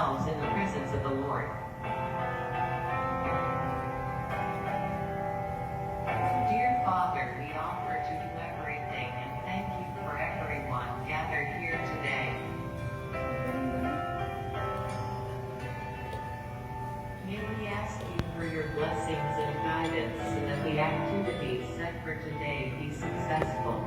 yourselves in the presence of the Lord. Dear Father, we offer to you everything and thank you for everyone gathered here today. May we ask you for your blessings and guidance so that the activities set for today be successful.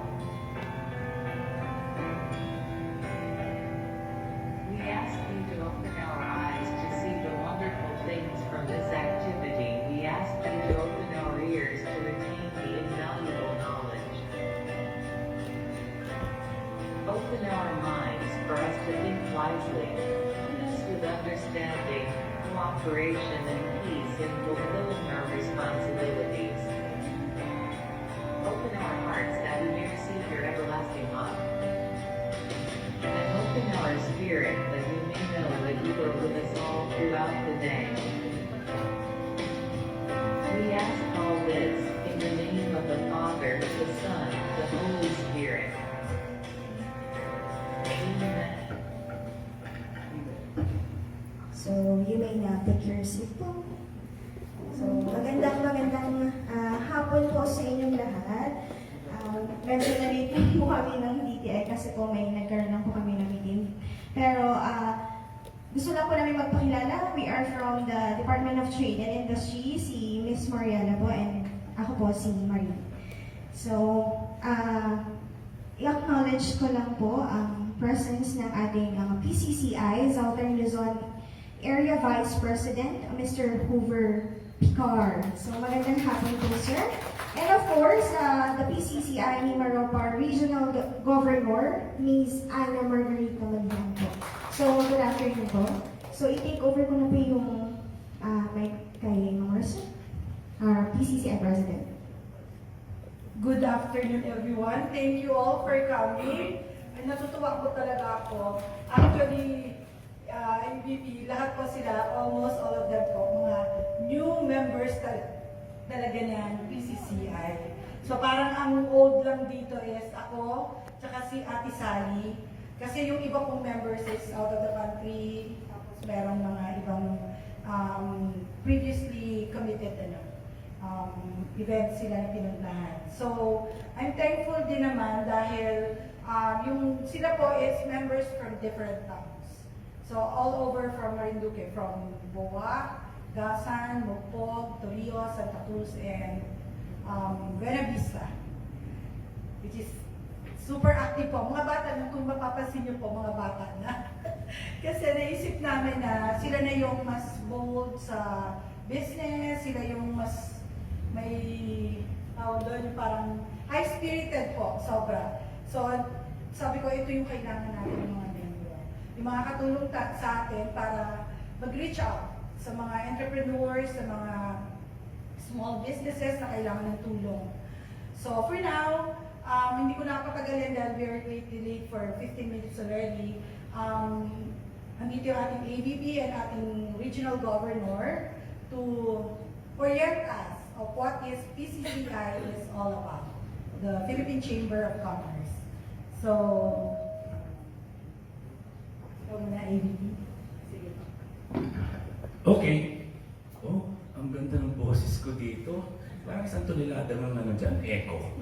We ask you to open our eyes to see the wonderful things from this activity. We ask you to open our ears to retain the invaluable knowledge. Open our minds for us to think wisely. Fill us with understanding, cooperation, and peace in fulfilling our responsibilities. Open our hearts that we may receive your everlasting love. And open our spirit that we may know that you are with us all throughout the day. We ask all this in the name of the Father, the Son, the Holy Spirit. Amen. So, you may now take your seat po. So, magandang hapon po sa inyong lahat. Medyo na-late po kami ng DTI kasi po may nagkaroon lang po kami ng meeting. Pero, gusto lang po namin magpakilala. We are from the Department of Trade and Industry, si Miss Mariana po, and ako po si Marie. So, i-acknowledge ko lang po ang presence ng ating PCCI, Southern Luzon Area Vice President, Mr. Hoover Picard. So, magandang hapon po, sir. And of course, the PCCI ni Maropa Regional Governor, Ms. Ana Margarita Malihan po. So, good afternoon po. So, i-take over ko na po yung mic kay Marcy, our PCCI President. Good afternoon, everyone. Thank you all for coming. And natutuwa po talaga ako. Actually, MVP, lahat po sila, almost all of them po, mga new members talaga ng PCCI. So parang ang old lang dito is ako, tsaka si Ate Sally. Kasi yung iba pong members is out of the country, tapos merong mga ibang previously committed events sila na pinuntahan. So, I'm thankful din naman dahil yung sila po is members from different towns. So, all over from Marinduque, from Boa, Gasan, Mopog, Torio, Santa Cruz, and Buena Vista, which is super active po. Mga bata na, kung mapapansin niyo po, mga bata na. Kasi naisip namin na sila na yung mas bold sa business, sila yung mas may doon parang high-spirited po, sobra. So, sabi ko, ito yung kailangan natin ng mga membro. Yung mga katulong sa atin para mag-reach out sa mga entrepreneurs, sa mga small businesses na kailangan ng tulong. So, for now, hindi ko nakapatagalin dahil we are late for 15 minutes already. Andito yung ating AVP and ating regional governor to orient us of what is PCCI is all about, the Philippine Chamber of Commerce. So, ito muna AVP. Sige. Okay. Oh, ang ganda ng boses ko dito. Parang isang tonelada ng ano dyan, echo.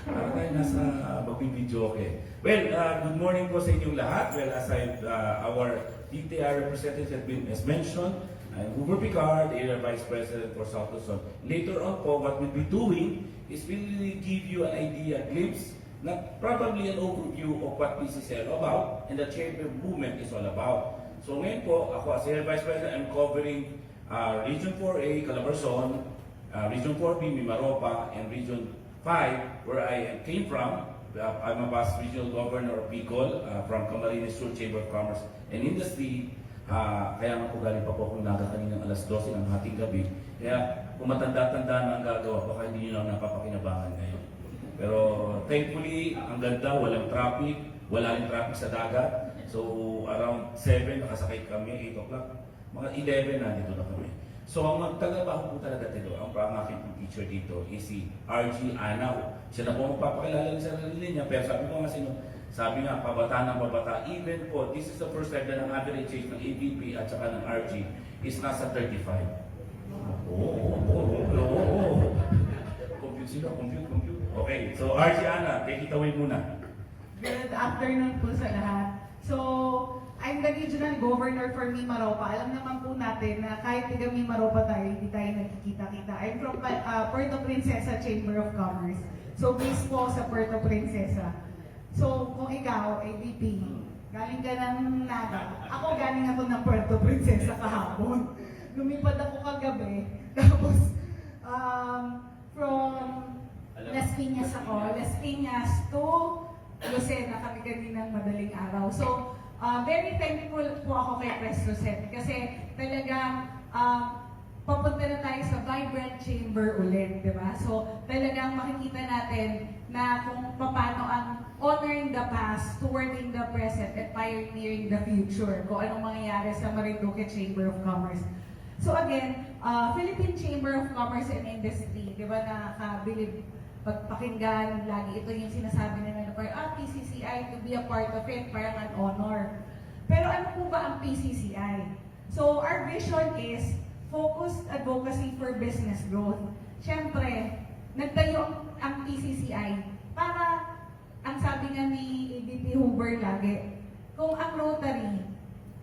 Parang tayo nasa magbibidyo okay. Well, good morning po sa inyong lahat. Well, as our DTI representative has mentioned, I'm Hoover Picard, Area Vice President for South Luzon. Later on po, what we'll be doing is we'll really give you an idea, a glimpse, probably an overview of what PCCI is all about and the chamber movement is all about. So ngayon po, ako as Area Vice President, I'm covering Region 4A, Calabarzon, Region 4B, Mimaropa, and Region 5, where I came from. I'm a past Regional Governor of Bicol from Camarines Sur Chamber of Commerce and Industry. Kaya nga po galing pa po akong naga kaninang alas 12 ng hating gabi. Kaya kung matanda-tanda na ang gagawa, baka hindi nyo lang napapakinabangan ngayon. Pero thankfully, ang ganda, walang traffic, wala rin traffic sa dagat. So around 7, nakasakay kami, 8 o'clock. Mga 11 na dito na kami. So ang magtagabaho po talaga dito, ang aking teacher dito is si RG Anaw. Siya na po magpapakilala ng sarili niya, pero sabi ko nga sino, Sabi nga, pabata ng pabata. Even po, this is the first time na ang average age ng AVP at saka ng RG is nasa 35. Oo. Compute sila, compute. Okay, so RG Ana, take it away muna. Good afternoon po sa lahat. So, I'm the Regional Governor for Mimaropa. Alam naman po natin na kahit tiga Mimaropa tayo, hindi tayo nagkikita-kita. I'm from Puerto Princesa Chamber of Commerce. So, based po sa Puerto Princesa. So, kung ikaw, AVP, galing ka ng Naga. Ako galing ako ng Puerto Princesa kahapon. Lumipad ako kagabi. Tapos, from Las Piñas ako. Las Piñas to Lucena kami kaninang madaling araw. So, very thankful po ako kay Pres Rosette kasi talagang papunta na tayo sa vibrant chamber ulit, di ba? So, talagang makikita natin na kung paano ang honoring the past, towarding the present, and pioneering the future, kung anong mangyayari sa Marinduque Chamber of Commerce. So again, Philippine Chamber of Commerce and Industry, di ba, nakakabilib pagpakinggan, lagi ito yung sinasabi nila na PCCI, to be a part of it, parang an honor. Pero ano po ba ang PCCI? So our vision is focused advocacy for business growth. Siyempre, nagtayo ang PCCI para, ang sabi nga ni AVP Hoover lagi, kung ang Rotary,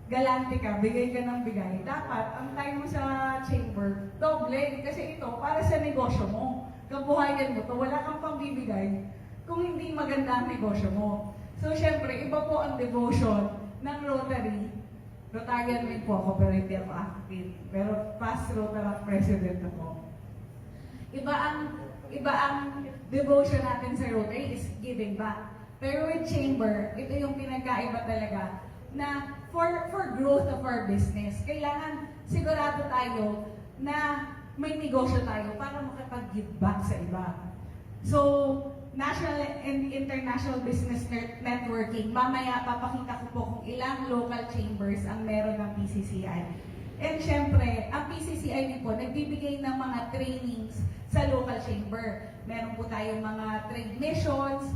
galante ka, bigay ka ng bigay, dapat ang tayo mo sa chamber, doble, kasi ito para sa negosyo mo. Kabuhayan mo to, wala kang pambibigay kung hindi maganda ang negosyo mo. So, syempre, iba po ang devotion ng Rotary. Rotarian rin po ako, pero hindi ako active. Pero past Rotary President ako. Iba ang devotion natin sa Rotary is giving back. Pero with Chamber, ito yung pinagkaiba talaga na for growth of our business, kailangan sigurado tayo na may negosyo tayo para makapag-give back sa iba. So, national and international business networking, mamaya papakita ko po kung ilang local chambers ang meron ng PCCI. And syempre, ang PCCI din po, nagbibigay ng mga trainings sa local chamber. Meron po tayong mga trade missions,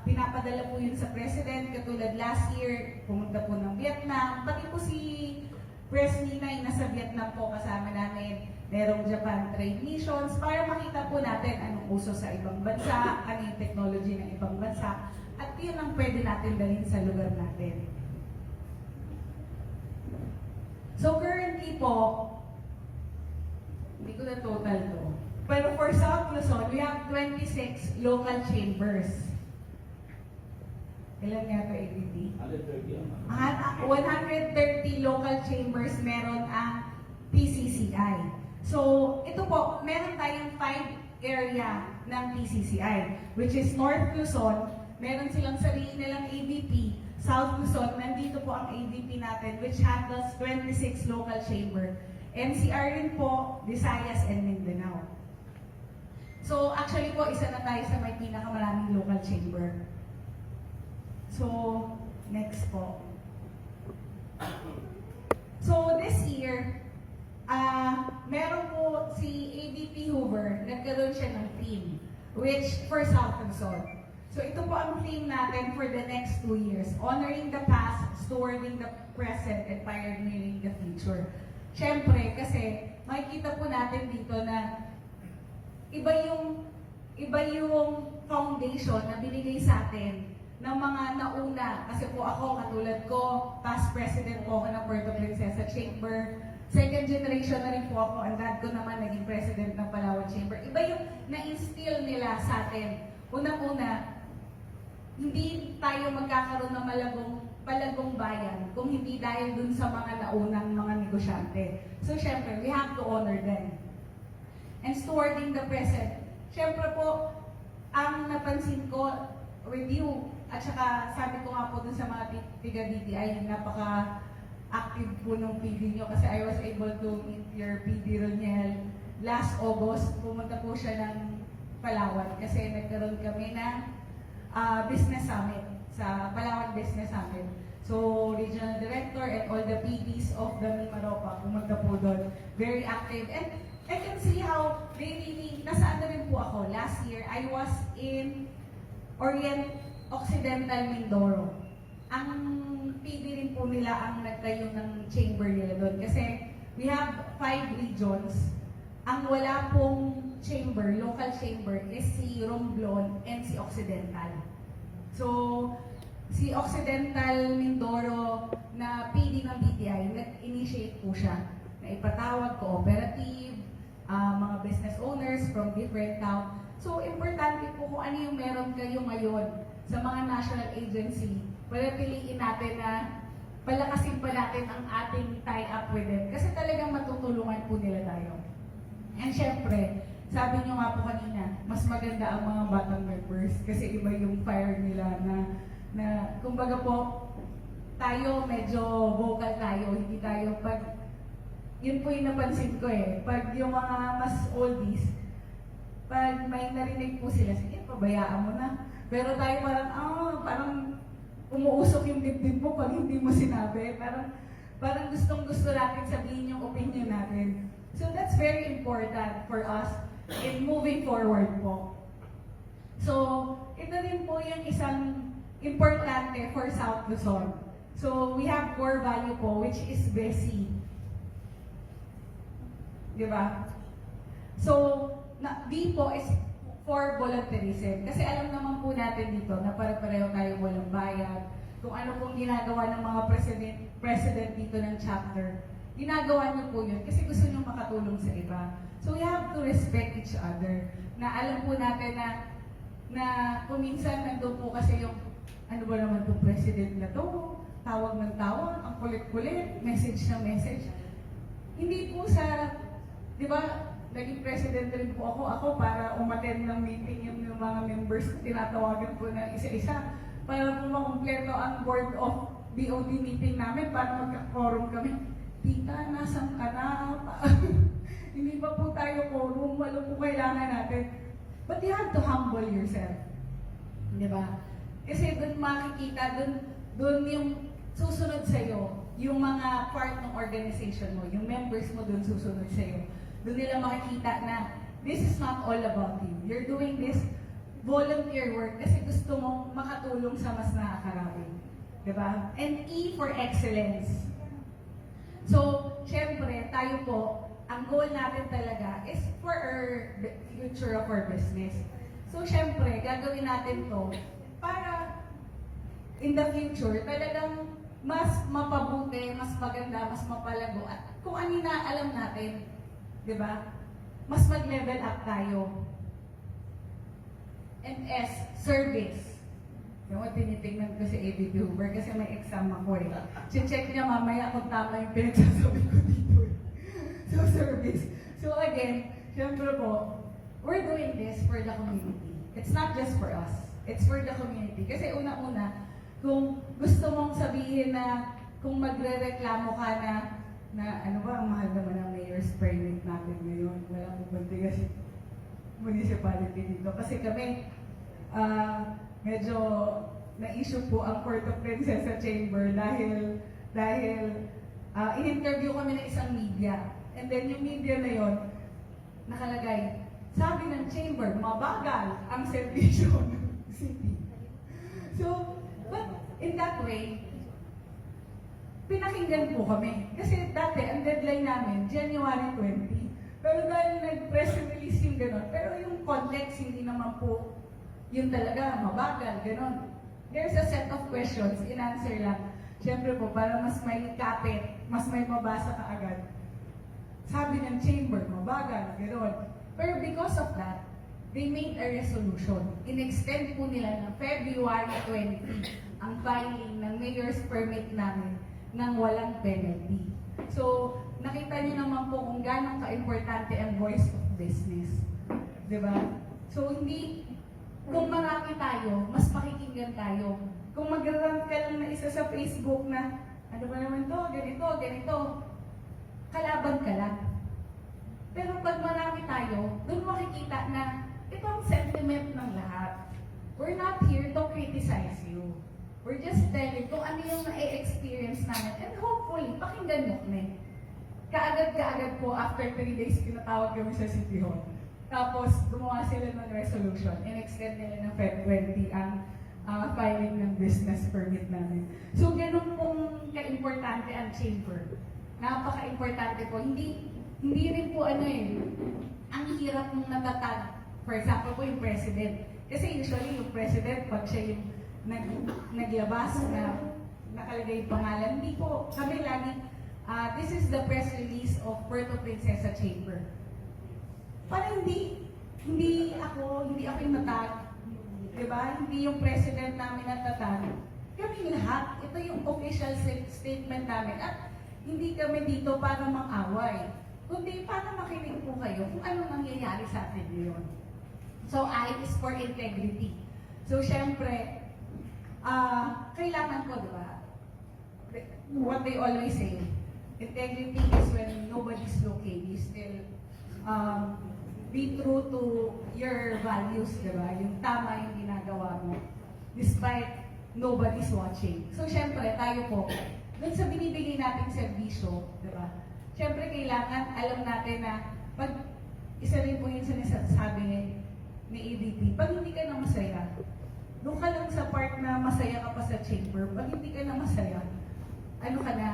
pinapadala po yun sa President, katulad last year, pumunta po ng Vietnam, pati po si Pres Ninay nasa Vietnam po kasama namin. Merong Japan trade missions para makita po natin anong uso sa ibang bansa, ano yung technology ng ibang bansa, at yun ang pwede natin dalhin sa lugar natin. So currently po, hindi ko na total to, pero for South Luzon, we have 26 local chambers. Ilan nga ito, AVP? 130 local chambers meron ang PCCI. So, ito po, meron tayong 5 area ng PCCI, which is North Luzon, meron silang sarili nilang AVP. South Luzon, nandito po ang AVP natin, which handles 26 local chamber. NCR rin po, Visayas and Mindanao. So, actually po, isa na tayo sa may pinakamaraming local chamber. So, next po. So, this year, meron po si AVP Hoover, nagkaroon siya ng theme, which for South Luzon. So ito po ang theme natin for the next 2 years, honoring the past, stewarding the present, and pioneering the future. Siyempre, kasi makikita po natin dito na iba yung foundation na binigay sa atin ng mga nauna. Kasi po ako, katulad ko, past president po ako ng Puerto Princesa Chamber. Second generation na rin po ako, ang dad ko naman naging president ng Palawan Chamber. Iba yung na-instill nila sa atin. Unang-una, hindi tayo magkakaroon ng palagong bayan kung hindi dahil dun sa mga naunang mga negosyante. So, syempre, we have to honor them. And stewarding the present. Syempre po, ang napansin ko, review, at saka sabi ko nga po dun sa mga tiga-DTI, napaka-active po nung PD nyo kasi I was able to meet your PD Roniel last August. Pumunta po siya ng Palawan kasi nagkaroon kami ng business summit sa Palawan Business Summit. So, Regional Director and all the PDs of the Mimaropa pumunta po doon. Very active. And I can see how they really, nasaan na rin po ako. Last year, I was in Occidental Mindoro. Ang PD rin po nila ang nagtayo ng chamber nila doon. Kasi we have 5 regions. Ang wala pong chamber, local chamber, is si Romblon and si Occidental. So, si Occidental Mindoro na PD ng BPI, nag-initiate po siya na ipatawag cooperative, mga business owners from different town. So, importante po kung ano yung meron kayo ngayon sa mga national agency, para piliin natin na palakasin pa natin ang ating tie-up with them. Kasi talagang matutulungan po nila tayo. And syempre, sabi nyo nga po kanina, mas maganda ang mga batang members kasi iba yung fire nila na kumbaga po, tayo medyo vocal tayo, hindi tayo pag, yun po yung napansin ko pag yung mga mas oldies, pag may narinig po sila, sige, pabayaan mo na. Pero tayo parang umuusok yung dibdib mo pag hindi mo sinabi. Parang gustong-gusto natin sabihin yung opinion natin. So that's very important for us in moving forward po. So, ito din po yung isang importante for South Luzon. So, we have core value po, which is BESI. Diba? So, B po is for volunteerism. Kasi alam naman po natin dito na pare-pareho tayo walang bayad. Kung ano pong ginagawa ng mga president dito ng chapter, ginagawa niyo po yun kasi gusto niyo makatulong sa iba. So we have to respect each other. Na alam po natin na kung minsan nandun po kasi yung ano ba naman itong president na to, tawag ng tawag, ang kulit-kulit, message na message. Hindi po sa, di ba, naging president rin po ako para umattend ng meeting yung mga members ko, tinatawagan po na isa-isa para po makumpleto ang board of BOD meeting namin para magka-quorum kami. Tita, nasan ka na? Hindi pa po tayo quorum, wala po kailangan natin. But you have to humble yourself. Di ba? Kasi doon makikita, doon yung susunod sa'yo, yung mga part ng organization mo, yung members mo doon susunod sa'yo. Doon nila makikita na this is not all about you. You're doing this volunteer work kasi gusto mong makatulong sa mas nakakarami. Diba? And E for excellence. So, syempre, tayo po, ang goal natin talaga is for our future of our business. So, syempre, gagawin natin to para in the future, talagang mas mapabuti, mas maganda, mas mapalago. At kung ano na alam natin, di ba? Mas mag-level up tayo. And S, service. Yung tinitingnan ko si ABP Hoover kasi may exam ako Check niya mamaya kung tama yung pinagsasabi ko dito So, service. So again, syempre po, we're doing this for the community. It's not just for us. It's for the community. Kasi una-una, kung gusto mong sabihin na kung magre-reklamo ka na ano ba, ang mahal naman ang mayor's permit natin ngayon. Wala mo bandi kasi municipality dito. Kasi kami, medyo na-issue po ang Court of Princesa Chamber dahil in-interview kami ng isang media. And then yung media na yon nakalagay, sabi ng chamber, mabagal ang servisyo ng city. So, but in that way, pinakinggan po kami. Kasi dati, ang deadline namin, January 20. Pero dahil nag-press release yung gano'n, pero yung context, hindi naman po yun talaga, mabagal, gano'n. There's a set of questions, in-answer lang. Siyempre po, para mas may kapit, mas may mabasa ka agad. Sabi ng chamber, mabagal, gano'n. Pero because of that, they made a resolution. In-extend po nila ng February 20 ang filing ng mayor's permit namin nang walang penalty. So, nakita niyo naman po kung gano'ng ka-importante ang voice of business. Diba? So, hindi, kung marami tayo, mas makikinggan tayo. Kung mag-run ka lang na isa sa Facebook na, ano ba naman to, ganito, ganito, kalaban ka lang. Pero pag marami tayo, doon makikita na ito ang sentiment ng lahat. We're not here to criticize you. We're just telling kung ano yung na-experience namin. And hopefully, pakinggan nyo kami. Kaagad-kaagad po, after 3 days, pinatawag kami sa City Hall. Tapos, gumawa sila ng resolution. In-extend nila ng Feb 20 ang filing ng business permit namin. So, ganun pong ka-importante ang chamber. Napaka-importante po. Hindi rin po ang hirap mong natatag. For example po yung president. Kasi usually yung president, pag siya yung naglabas na nakalagay yung pangalan, hindi po kami lagi, this is the press release of Puerto Princesa Chamber. Para hindi ako yung natag, diba? Hindi yung president namin natatag. Kami lahat, ito yung official statement namin at hindi kami dito para mang-away, kundi para makinig po kayo kung anong nangyayari sa atin ngayon. So, I is for integrity. So, syempre, kailangan ko, diba? What they always say, integrity is when nobody's looking. You still be true to your values, diba? Yung tama yung ginagawa mo, despite nobody's watching. So, syempre, tayo po, dun sa binibigay nating serbisyo, diba? Syempre, kailangan alam natin na pag isa rin po yung sinasabi ni ADP, pag hindi ka na masaya, doon ka lang sa part na masaya ka pa sa chamber, pag hindi ka na masaya, ano ka na,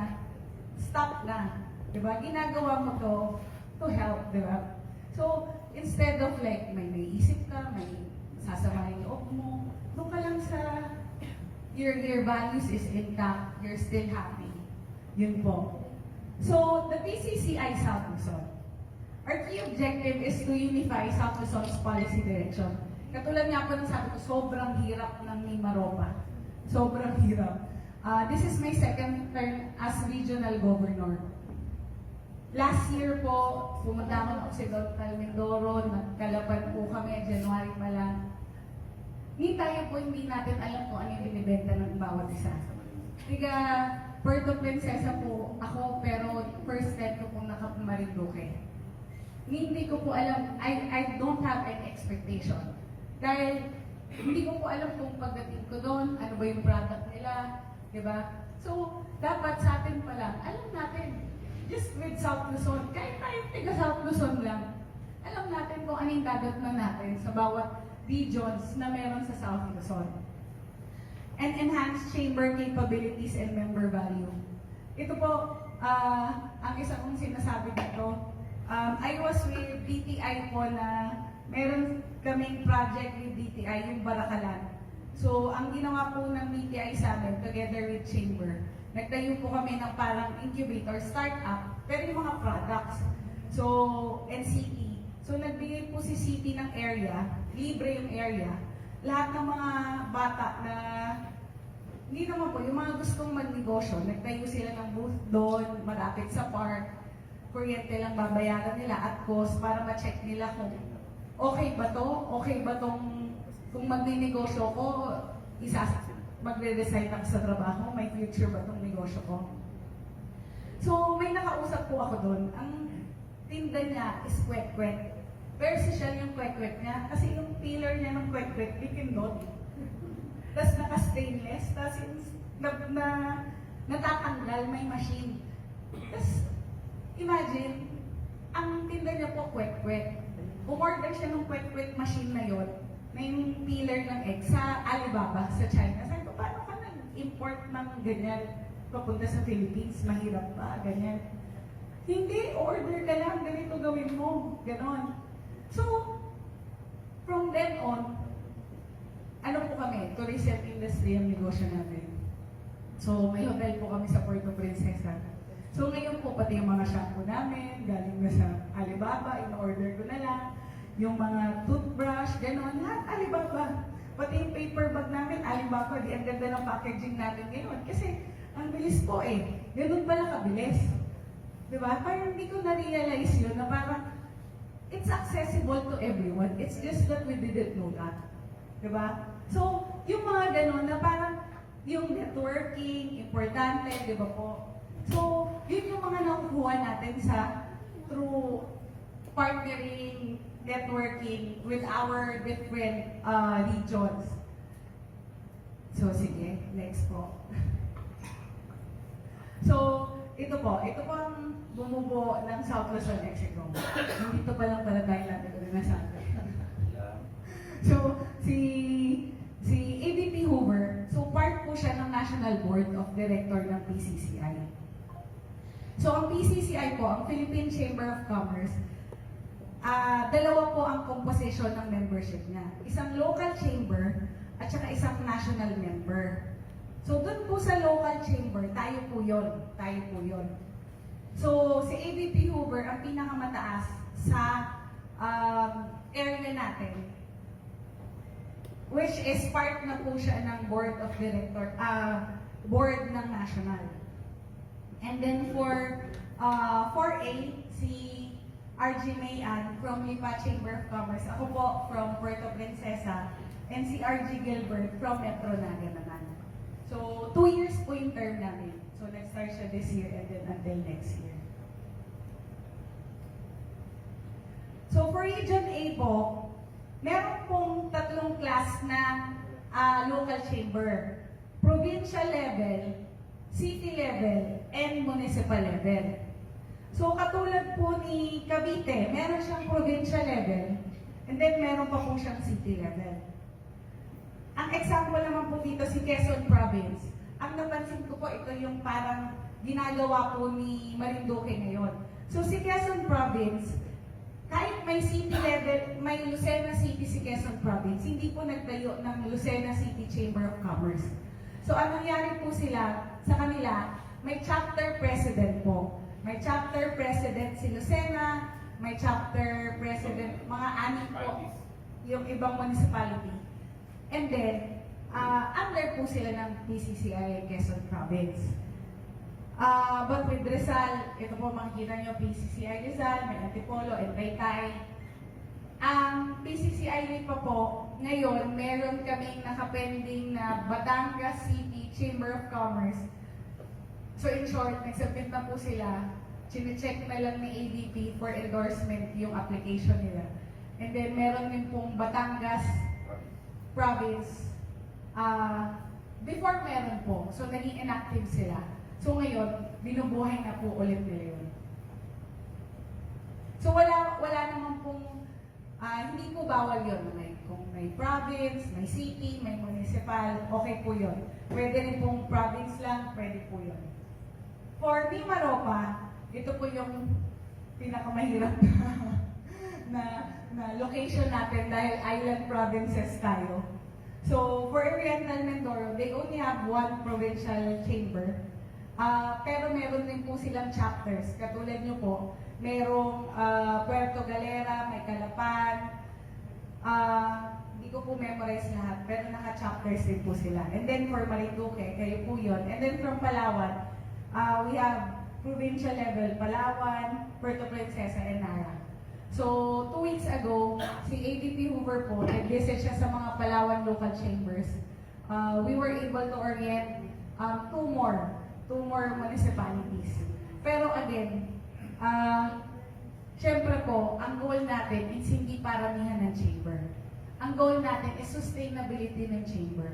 stop na. Diba? Ginagawa mo to help, diba? So, instead of like, may naisip ka, may sasama yung loob mo, doon ka lang sa, your values is intact, you're still happy. Yun po. So, the PCCI South Luzon. Our key objective is to unify South Luzon's policy direction. Katulad nga po ng sabi ko, sobrang hirap ng Mimaropa. Sobrang hirap. This is my second term as regional governor. Last year po, pumunta ako ng Occidental Mindoro, nagkalapan po kami, January pa lang. Hindi natin alam kung ano yung binibenta ng bawat isa. Tiga Puerto Princesa po ako, pero first time ko pong nakapumarinduke. Hindi ko po alam, I don't have any expectation. Dahil hindi ko po alam kung pagdating ko doon, ano ba yung product nila, diba? So, dapat sa atin pa lang, alam natin, just with South Luzon, kahit tayo tiga South Luzon lang, alam natin kung ano yung dadatnan natin sa bawat regions na meron sa South Luzon. And enhance chamber capabilities and member value. Ito po, ang isa kong sinasabi dito, I was with DTI po na meron kaming project with DTI, yung Barakalan. So, ang ginawa po ng DTI sa amin, together with Chamber, nagtayo po kami ng parang incubator, startup, pero yung mga products. So, and city. So, nagbigay po si city ng area, libre yung area. Lahat ng mga bata na, hindi naman po, yung mga gustong magnegosyo, nagtayo sila ng booth doon, malapit sa park, kuryente lang babayaran nila at cost para ma-check nila kung okay ba to? Okay ba tong kung magninegosyo ko, magre-resign ako sa trabaho, may future ba tong negosyo ko? So, may nakausap po ako doon. Ang tinda niya is kwek-kwek. Pero social yung kwek-kwek niya kasi yung pillar niya ng kwek-kwek, dipindot. Tapos naka-stainless, tapos natatanggal, may machine. Tapos, imagine, ang tinda niya po kwek-kwek. Umorder siya ng kwek-kwek machine na yon, na yung peeler ng egg sa Alibaba, sa China. Sabi ko, paano ka nag-import ng ganyan papunta sa Philippines? Mahirap pa, ganyan. Hindi, order ka lang, ganito gawin mo. Ganon. So, from then on, ano po kami, tourism industry ang negosyo namin. So, may hotel po kami sa Puerto Princesa. So ngayon po, pati yung mga shampoo namin, galing na sa Alibaba, in-order ko na lang. Yung mga toothbrush, gano'n, lahat Alibaba. Pati yung paper bag namin, Alibaba, di ang ganda ng packaging natin ngayon. Kasi, ang bilis po eh. Ganun pala kabilis. Diba? Parang hindi ko na-realize yun na parang, it's accessible to everyone. It's just that we didn't know that. Diba? So, yung mga gano'n na parang, yung networking, importante, di ba po? So, yun yung mga nakukuha natin sa through partnering, networking with our different regions. So, sige, next po. So, ito po ang bumubuo ng South Luzon Executive. Dito pa lang pala tayo natin na nasabi. So, si ADP Hoover, National Board of Director ng PCCI. So ang PCCI po, ang Philippine Chamber of Commerce, dalawa po ang composition ng membership niya. Isang local chamber at saka isang national member. So dun po sa local chamber, tayo po yun. So si ABP Hoover ang pinakamataas sa area natin, which is part na po siya ng board of director, board ng national. And then for 4A, si RG Mayan from Lipa Chamber of Commerce. Ako po from Puerto Princesa. And si RG Gilbert from Metro Naga naman. So, 2 years po yung term namin. So, nag-start siya this year and then until next year. So, for Region A po, meron pong tatlong class na local chamber. Provincial level, city level, and municipal level. So, katulad po ni Cavite, meron siyang provincial level, and then meron pa po siyang city level. Ang example naman po dito si Quezon Province. Ang napansin ko po, ito yung parang ginagawa po ni Marinduque ngayon. So, si Quezon Province, kahit may city level, may Lucena City si Quezon Province, hindi po nagtayo ng Lucena City Chamber of Commerce. So, ang nangyari po sila, sa kanila, may chapter president po. May chapter president si Lucena, may chapter president, mga anim po, yung ibang municipality. And then, under po sila ng PCCI Quezon Province. But with Rizal, ito po makikita nyo, PCCI Rizal, may Antipolo, and Taytay. Ang PCCI pa po, ngayon, meron kaming nakapending na Batangas City Chamber of Commerce. So in short, nagsubmit na po sila, chine-check na lang ni ADP for endorsement yung application nila. And then meron din pong Batangas Province, before meron po, so naging inactive sila. So ngayon, binubuhay na po ulit nila yun. So wala naman pong, hindi po bawal yun. Kung may province, may city, may municipal, okay po yun. Pwede rin pong province lang, pwede po yun. For Mimaropa, ito po yung pinakamahirap na location natin dahil island provinces tayo. So, for Oriental Mindoro, they only have one provincial chamber. Pero meron din po silang chapters. Katulad nyo po, merong Puerto Galera, may Calapan. Hindi ko po memorize lahat, pero naka-chapters din po sila. And then for Marinduque, kayo po yun. And then from Palawan, we have provincial level, Palawan, Puerto Princesa, and Nara. So, 2 weeks ago, si ADP Hoover po, nag-visit siya sa mga Palawan local chambers. We were able to orient two more municipalities. Pero again, syempre po, ang goal natin is hindi paramihan ng chamber. Ang goal natin is sustainability ng chamber.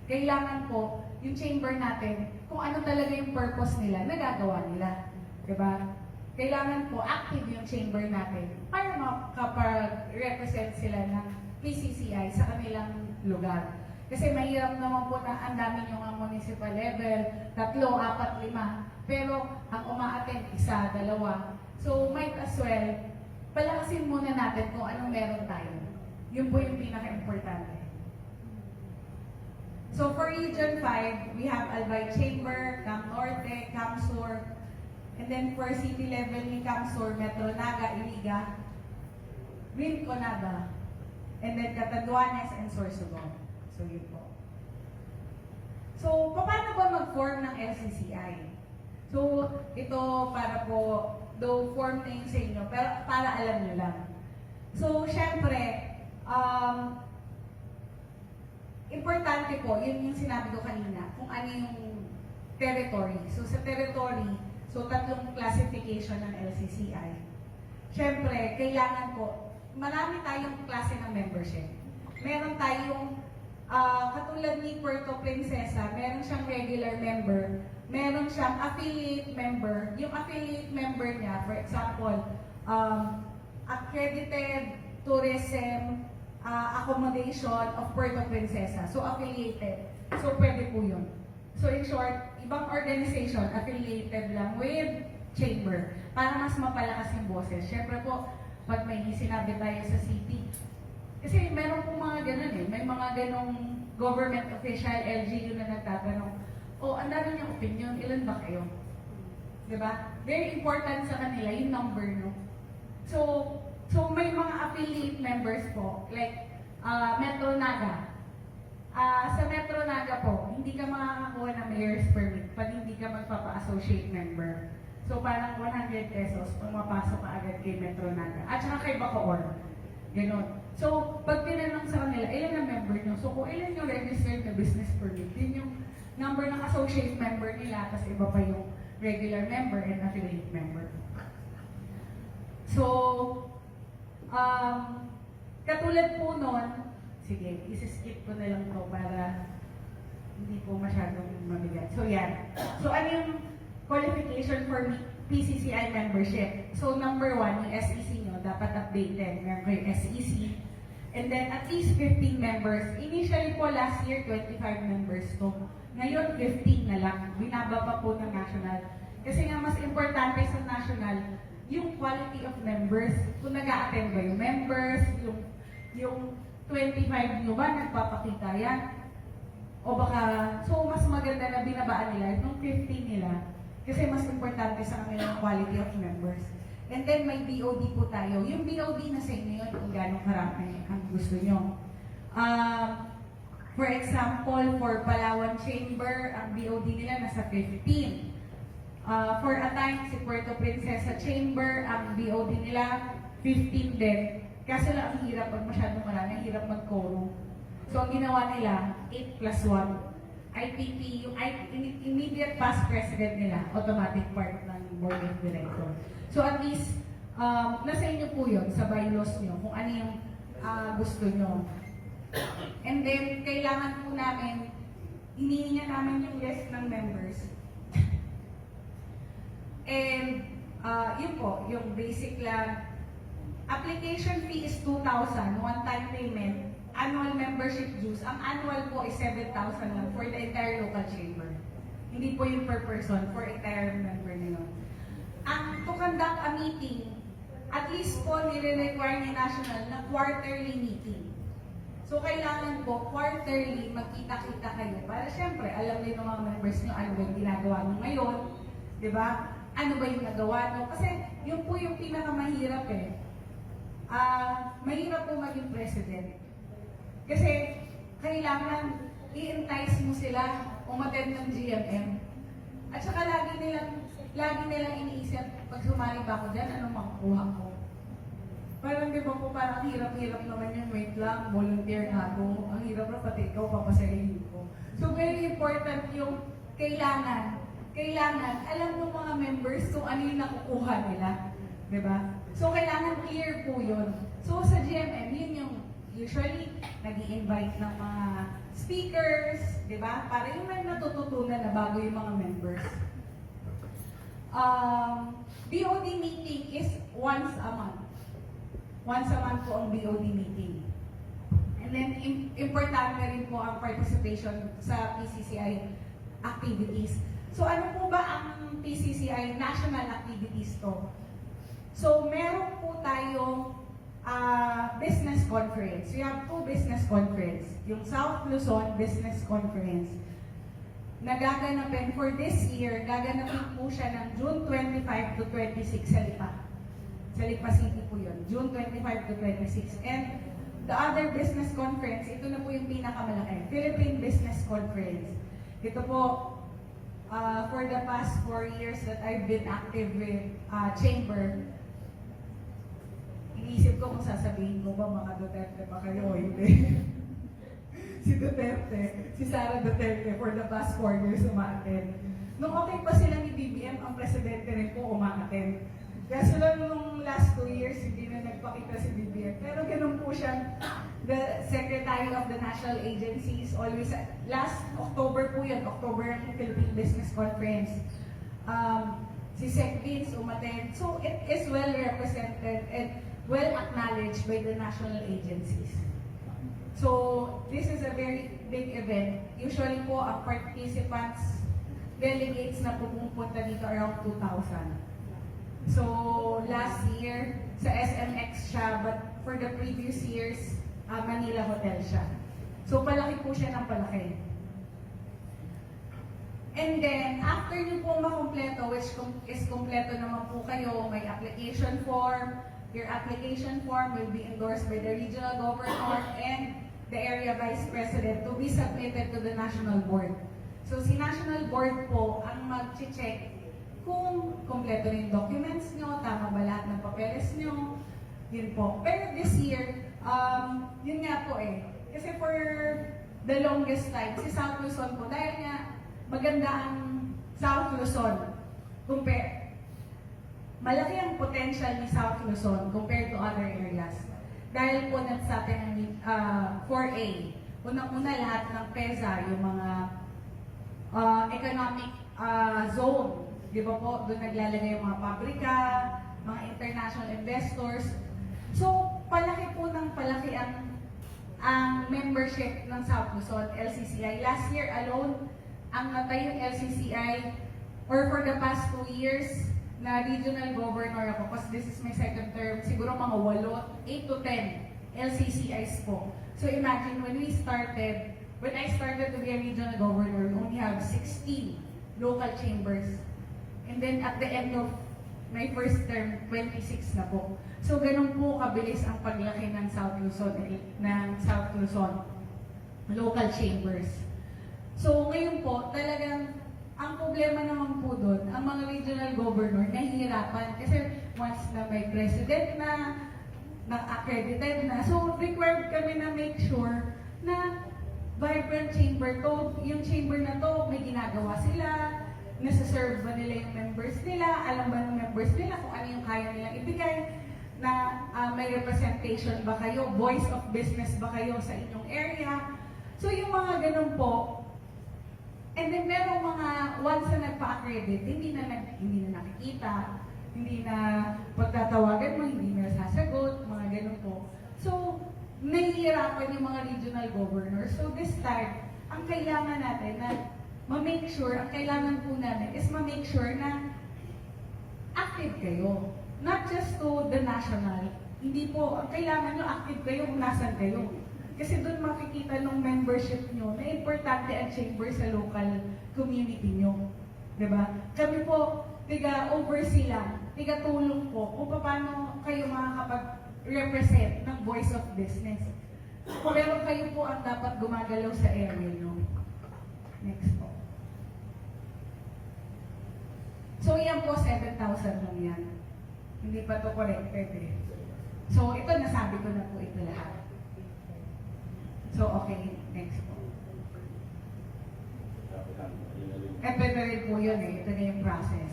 Kailangan po, yung chamber natin, kung ano talaga yung purpose nila, nagagawa nila. Diba? Kailangan po, active yung chamber natin para makapag-represent sila ng PCCI sa kanilang lugar. Kasi mahirap naman po na ang dami nyo ang municipal level, 3, 4, 5. Pero ang uma-attend, 1, 2. So might as well, palakasin muna natin kung anong meron tayo. Yun po yung pinaka-importante. So for Region 5, we have Albay Chamber, Camp Norte, Camp Sur, and then for city level ni Camp Sur, Metro Naga, Iliga, Rinconada, and then Catanduanes and Sorsogon. So yun po. So paano ba mag-form ng LCCI? So ito para po, though form na yung sa inyo, pero para alam nyo lang. So syempre, importante po, yun yung sinabi ko kanina, kung ano yung territory. So sa territory, so 3 classification ng LCCI. Siyempre, kailangan po, marami tayong klase ng membership. Meron tayong, katulad ni Puerto Princesa, meron siyang regular member, meron siyang affiliate member. Yung affiliate member niya, for example, accredited tourism accommodation of Puerto Princesa. So, affiliated. So, pwede po yun. So in short, ibang organization affiliated lang with chamber para mas mapalakas yung boses. Siyempre po, pag may sinabi tayo sa city, kasi meron po mga ganun eh, may mga ganong government official, LGU na nagtatanong, ang dami niyong opinion, ilan ba kayo? Diba? Very important sa kanila yung number, no? So may mga affiliate members po, like Metro Naga. Sa Metro Naga po, hindi ka makakakuha ng mayor's permit pag hindi ka magpapa-associate member. So parang 100 pesos, pumapasok ka agad kay Metro Naga. At saka kay Bacoor. Ganon. So, pag tinanong sa kanila, ilan ang member nyo? So, kung ilan yung registered na business permit, yun yung number ng associate member nila, kasi iba pa yung regular member and affiliate member. So, katulad po nun, sige, isi-skip ko na lang to para hindi po masyadong mabigat. So, yan. So, ano yung qualification for PCCI membership? So, number 1, yung SEC nyo, dapat updated. Meron ko yung SEC. And then, at least 15 members. Initially po, last year, 25 members to. Ngayon, 15 na lang. Binaba pa po ng national. Kasi nga, mas importante sa national, yung quality of members. Kung nag-a-attend ba yung members, yung 25 nyo ba, nagpapakita yan? O baka, so mas maganda na binabaan nila, yung 15 nila. Kasi mas importante sa kanila yung quality of members. And then may BOD po tayo. Yung BOD na sa inyo yun kung gano'ng karami ang gusto nyo. For example, for Palawan Chamber, ang BOD nila nasa 15. For a time, si Puerto Princesa Chamber, ang BOD nila 15 din. Kasi lang ang hirap pag masyadong marami, ang hirap mag-quorum. So ang ginawa nila, 8 plus 1. IPP, yung immediate past president nila, automatic part ng board of directors. So at least, nasa inyo po yun, sa bylaws nyo, kung ano yung gusto nyo. And then, kailangan po namin, hinihinga namin yung list ng members. And, yun po, yung basic lang. Application fee is 2,000, one-time payment. Annual membership dues. Ang annual po is 7,000 lang for the entire local chamber. Hindi po yung per person, for entire member na yun. Ang to conduct a meeting, at least po nire-require ni National na quarterly meeting. So kailangan po quarterly magkita-kita kayo para syempre alam din ng mga members nyo ano ba yung ginagawa nyo ngayon, di ba? Ano ba yung nagawa nyo? Kasi yun po yung pinakamahirap eh. Mahirap po maging president. Kasi kailangan i-entice mo sila umattend ng GMM. At saka lagi nilang iniisip, pag sumali ba ako dyan, anong makukuha ko? Parang di ba po, parang hirap-hirap naman yung wait lang, volunteer na ako. Ang hirap na pati ikaw, papasahin ko. So very important yung kailangan, alam ng mga members kung ano yung nakukuha nila. Di ba? So kailangan clear po yun. So sa GMM, yun yung usually nag-i-invite ng mga speakers, di ba? Para yung may natututunan na bago yung mga members. BOD meeting is once a month. Once a month po ang BOD meeting. And then, importante rin po ang participation sa PCCI activities. So, ano po ba ang PCCI national activities to? So, meron po tayong business conference. We have 2 business conference. Yung South Luzon Business Conference. Nagaganapin for this year, gaganapin po siya ng June 25 to 26 sa Lipa. Sa Lipa City po yun. June 25 to 26. And the other business conference, ito na po yung pinakamalaki. Philippine Business Conference. Ito po, for the past 4 years that I've been active with Chamber, iniisip ko kung sasabihin ko ba mga Duterte pa kayo o hindi. Si Duterte, si Sara Duterte for the past 4 years umaattend. Nung okay pa sila ni BBM, ang presidente rin po umaattend. Kaya sila nung last 2 years, hindi na nagpakita si BBM. Pero ganun po siya, the Secretary of the National Agencies, always, last October po yun, October ang Philippine Business Conference. Si Sec Vince umattend. So it is well represented and well acknowledged by the national agencies. So this is a very big event. event, usually po ang participants, delegates na pumupunta dito around 2,000. So, last year, sa SMX siya, but for the previous years, Manila Hotel siya. So, palaki po siya ng palaki. And then, after nyo po makumpleto, which is kumpleto naman po kayo, may application form. Your application form will be endorsed by the regional governor and the area vice president to be submitted to the national board. So, si national board po ang mag-check kung kompleto na yung documents nyo, tama ba lahat ng papeles nyo, yun po. Pero this year, yun nga po eh. Kasi for the longest time, si South Luzon po, dahil nga maganda ang South Luzon, malaki ang potential ni South Luzon compared to other areas. Dahil po nagsabi ng 4A, unang-una lahat ng PEZA, yung mga economic zone, di ba po, doon naglalagay yung mga pabrika, mga international investors. So, palaki po ng palaki ang membership ng South Luzon, LCCI. Last year alone, ang natayong LCCI, or for the past 2 years, na regional governor ako, because this is my second term, siguro mga 8 to 10 LCCIs po. So imagine, when I started to be a regional governor, we only have 16 local chambers. And then at the end of my first term, 26 na po. So ganun po kabilis ang paglaki ng South Luzon local chambers. So ngayon po, talagang ang problema naman po doon, ang mga regional governor nahihirapan kasi once na may president na accredited na, so required kami na make sure na vibrant chamber to, yung chamber na to, may ginagawa sila, nasa-serve ba nila yung members nila, alam ba ng members nila kung ano yung kaya nilang ibigay, na may representation ba kayo, voice of business ba kayo sa inyong area. So yung mga ganun po, and then merong mga once na nagpa-accredit, hindi na nakikita, hindi na pagtatawagan mo, hindi na sasagot, mga ganun po. So, nahihirapan yung mga regional governors. So this time, ang kailangan natin na ma-make sure, ang kailangan po namin is ma-make sure na active kayo. Not just to the national. Hindi po, ang kailangan nyo active kayo kung nasan kayo. Kasi doon makikita ng membership nyo na importante ang chamber sa local community nyo. Diba? Kami po, tiga-oversee lang, tiga-tulong po kung paano kayo makakapag-represent ng voice of business. Pero kayo po ang dapat gumagalaw sa area nyo. Next po. So yan po, 7,000 lang yan. Hindi pa to corrected eh. So ito, nasabi ko na po ito lahat. So okay, next po. Ito rin po yun eh. Ito na yung process.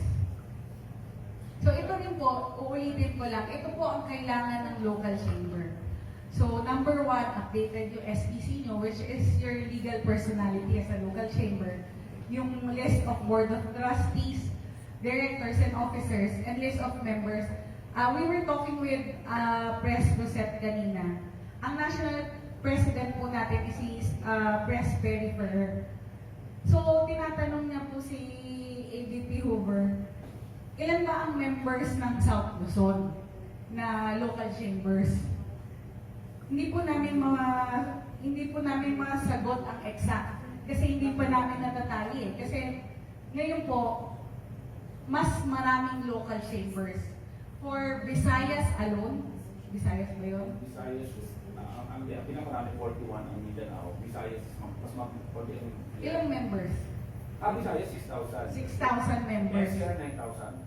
So ito rin po, uulitin ko lang, ito po ang kailangan ng local chamber. So number 1, updated yung SEC nyo, which is your legal personality as a local chamber. Yung list of board of trustees, directors and officers, and list of members. We were talking with Press Rosette kanina. Ang national president po natin is si Press Perry Ferrer. So, tinatanong niya po si AVP Hoover, ilan ba ang members ng South Luzon na local chambers? Hindi po namin masagot ang exact kasi hindi pa namin natatali eh. Kasi ngayon po, mas maraming local chambers. For Visayas alone, Visayas ba yun? Visayas, ang pinakarami 41 ang Mindanao. Visayas, mas mag-40. Ilang members? Visayas, 6,000. 6,000 members. NCR, 9,000.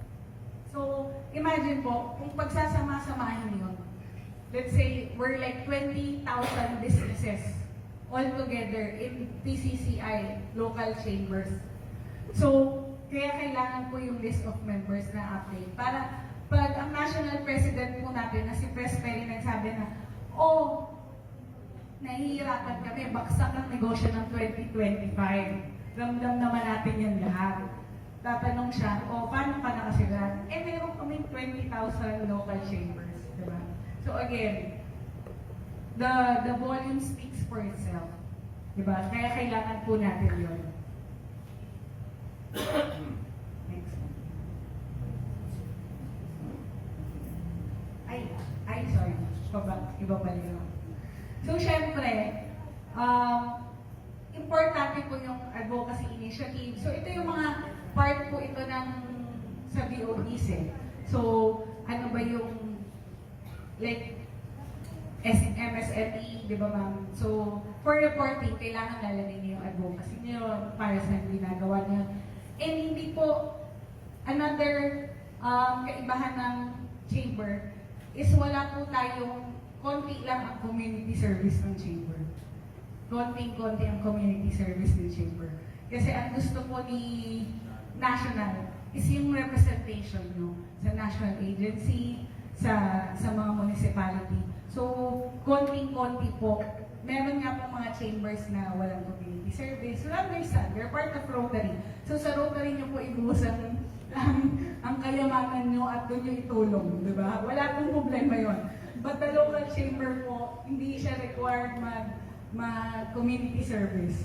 So, imagine po, kung pagsasama-samahin yun, let's say, we're like 20,000 businesses all together in PCCI local chambers. So, kaya kailangan po yung list of members na update. Para pag ang national president po natin na si Press Perry nagsabi na, nahihirapan kami, baksak ang negosyo ng 2025. Ramdam naman natin yan lahat. Tatanong siya, paano ka nakasigan? Meron kaming 20,000 local chambers. Diba? So again, the volume speaks for itself. Diba? Kaya kailangan po natin yun. Next. Ay, sorry. Iba pala yun. So, syempre, importante po yung advocacy initiative. So, ito yung mga part po ito ng sa BODs eh. So, ano ba yung like MSME, di ba ma'am? So, for reporting, kailangan lalagay niyo yung advocacy niyo para sa ginagawa niyo. And hindi po, another kaibahan ng chamber is wala po tayong, konti lang ang community service ng chamber. Konting-konti ang community service ng chamber. Kasi ang gusto po ni national is yung representation no, sa national agency, sa mga municipality. So, konting-konti po. Meron nga po mga chambers na walang community service. So, understand, we're part of Rotary. So, sa Rotary nyo po ibuhos ang kayamanan nyo at doon nyo itulong, di ba? Wala pong problema yon. But the local chamber po, hindi siya required mag-community service.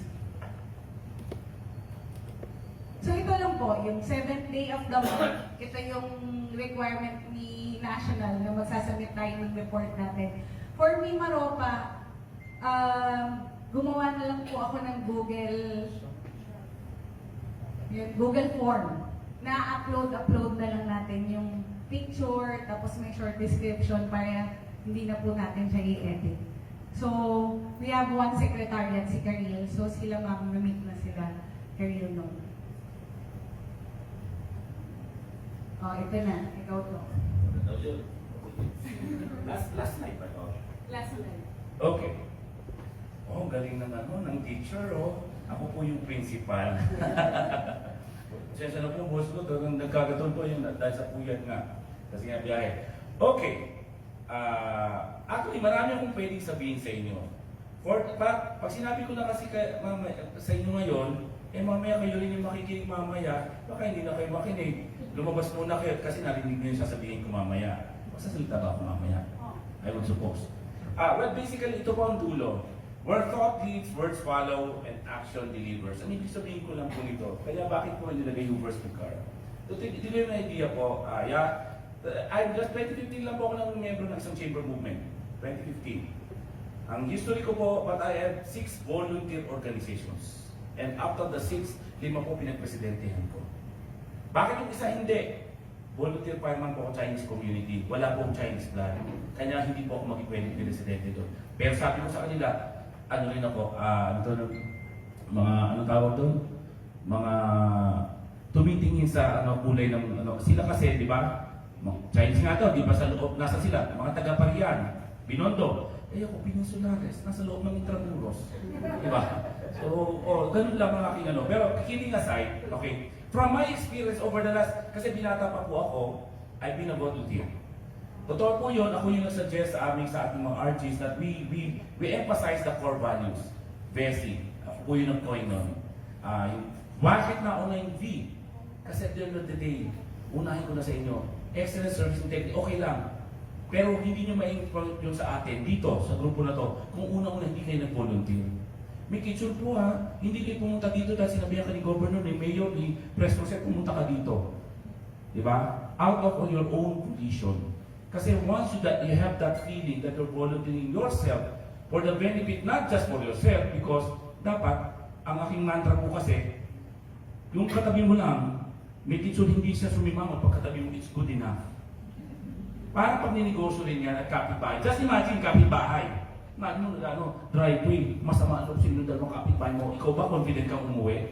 So ito lang po, yung 7th day of the month, ito yung requirement ni National na magsasubmit tayo ng report natin. For me, Maropa, gumawa na lang po ako ng Google form. Na-upload na lang natin yung picture, tapos may short description para hindi na po natin siya i-edit. So, we have one secretariat, si Karil. So, sila ma'am, na-meet na sila. Karil no. Oh, ito na. Ikaw to. Last night ba ito? Last line. Okay. Oh, galing ng ng teacher, oh. Ako po yung principal. Sensya na po, boss ko, nagkagaton po yung dahil sa puyat nga. Kasi nga biyahe. Okay. Actually, marami akong pwedeng sabihin sa inyo. Pag sinabi ko na kasi sa inyo ngayon, mamaya kayo rin yung makikinig mamaya, baka hindi na kayo makinig. Lumabas muna kayo kasi narinig niyo yung sasabihin ko mamaya. Magsasalita ba ako mamaya? I would suppose. Well, basically, ito po ang dulo. Where thought leads, words follow, and action delivers. Ang ibig sabihin ko lang po nito. Kaya bakit po nilagay yung verse with car? To give you an idea po, I'm just 2015 lang po ako ng member ng isang chamber movement. 2015. Ang history ko po, but I have 6 volunteer organizations. And after the 6, 5 po pinagpresidentehan ko. Bakit yung isa hindi? Volunteer fireman po ako Chinese community. Wala pong Chinese blood. Kanya hindi po ako maging pwedeng presidente doon. Pero sabi ko sa kanila, ano rin ako, mga tawag doon? Mga tumitingin sa kulay ng sila kasi, di ba? Chinese nga to, di ba sa loob, nasa sila, mga taga-Parian, Binondo. Ako, Peninsulares, nasa loob ng Intramuros. Di ba? So, ganun lang ang aking Pero kidding aside, okay, from my experience over the last, kasi binata pa po ako, I've been a volunteer. Totoo po yun, ako yung nasuggest sa ating mga RGs that we emphasize the core values. VESI, ako po yung nag-coin nun. Bakit nauna yung V? Kasi at the end of the day, unahin ko na sa inyo, excellent service integrity, okay lang. Pero hindi nyo ma-include yun sa atin, dito, sa grupo na to, kung una-una hindi kayo nag-volunteer. May kitchen po hindi kayo pumunta dito dahil sinabihan ka ni Governor, ni Mayor, ni Press Corset, pumunta ka dito. Diba? Out of your own volition. Kasi once you have that feeling that you're volunteering yourself for the benefit, not just for yourself, because dapat, ang aking mantra po kasi, yung katabi mo lang, may kitchen hindi siya sumimangot, pag katabi mo, it's good enough. Parang pag ninegosyo rin yan at kapitbahay. Just imagine kapitbahay. Driveway, masama ang loob sa dalawang kapitbahay mo. Ikaw ba confident kang umuwi?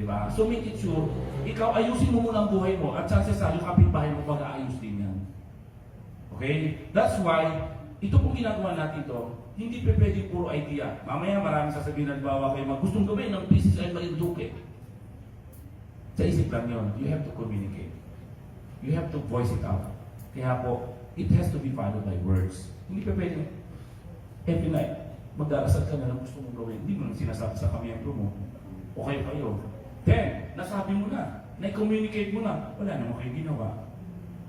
Diba? So make it sure, ikaw ayusin mo muna ang buhay mo at chances sa yung kapitbahay mo mag-aayos din yan. Okay? That's why, ito pong ginagawa natin to, hindi pa pwede puro idea. Mamaya maraming sasabihin na bawa kayo gustong gawin ng PCCI Marinduque. Sa isip lang yun, you have to communicate. You have to voice it out. Kaya po, it has to be followed by words. Hindi pa pwede, every night, magdarasal ka na ng gusto mong gawin. Hindi mo nang sinasabi sa kamiyembro mo. Okay kayo. Then, nasabi mo na, na-communicate mo na, wala naman kayo ginawa.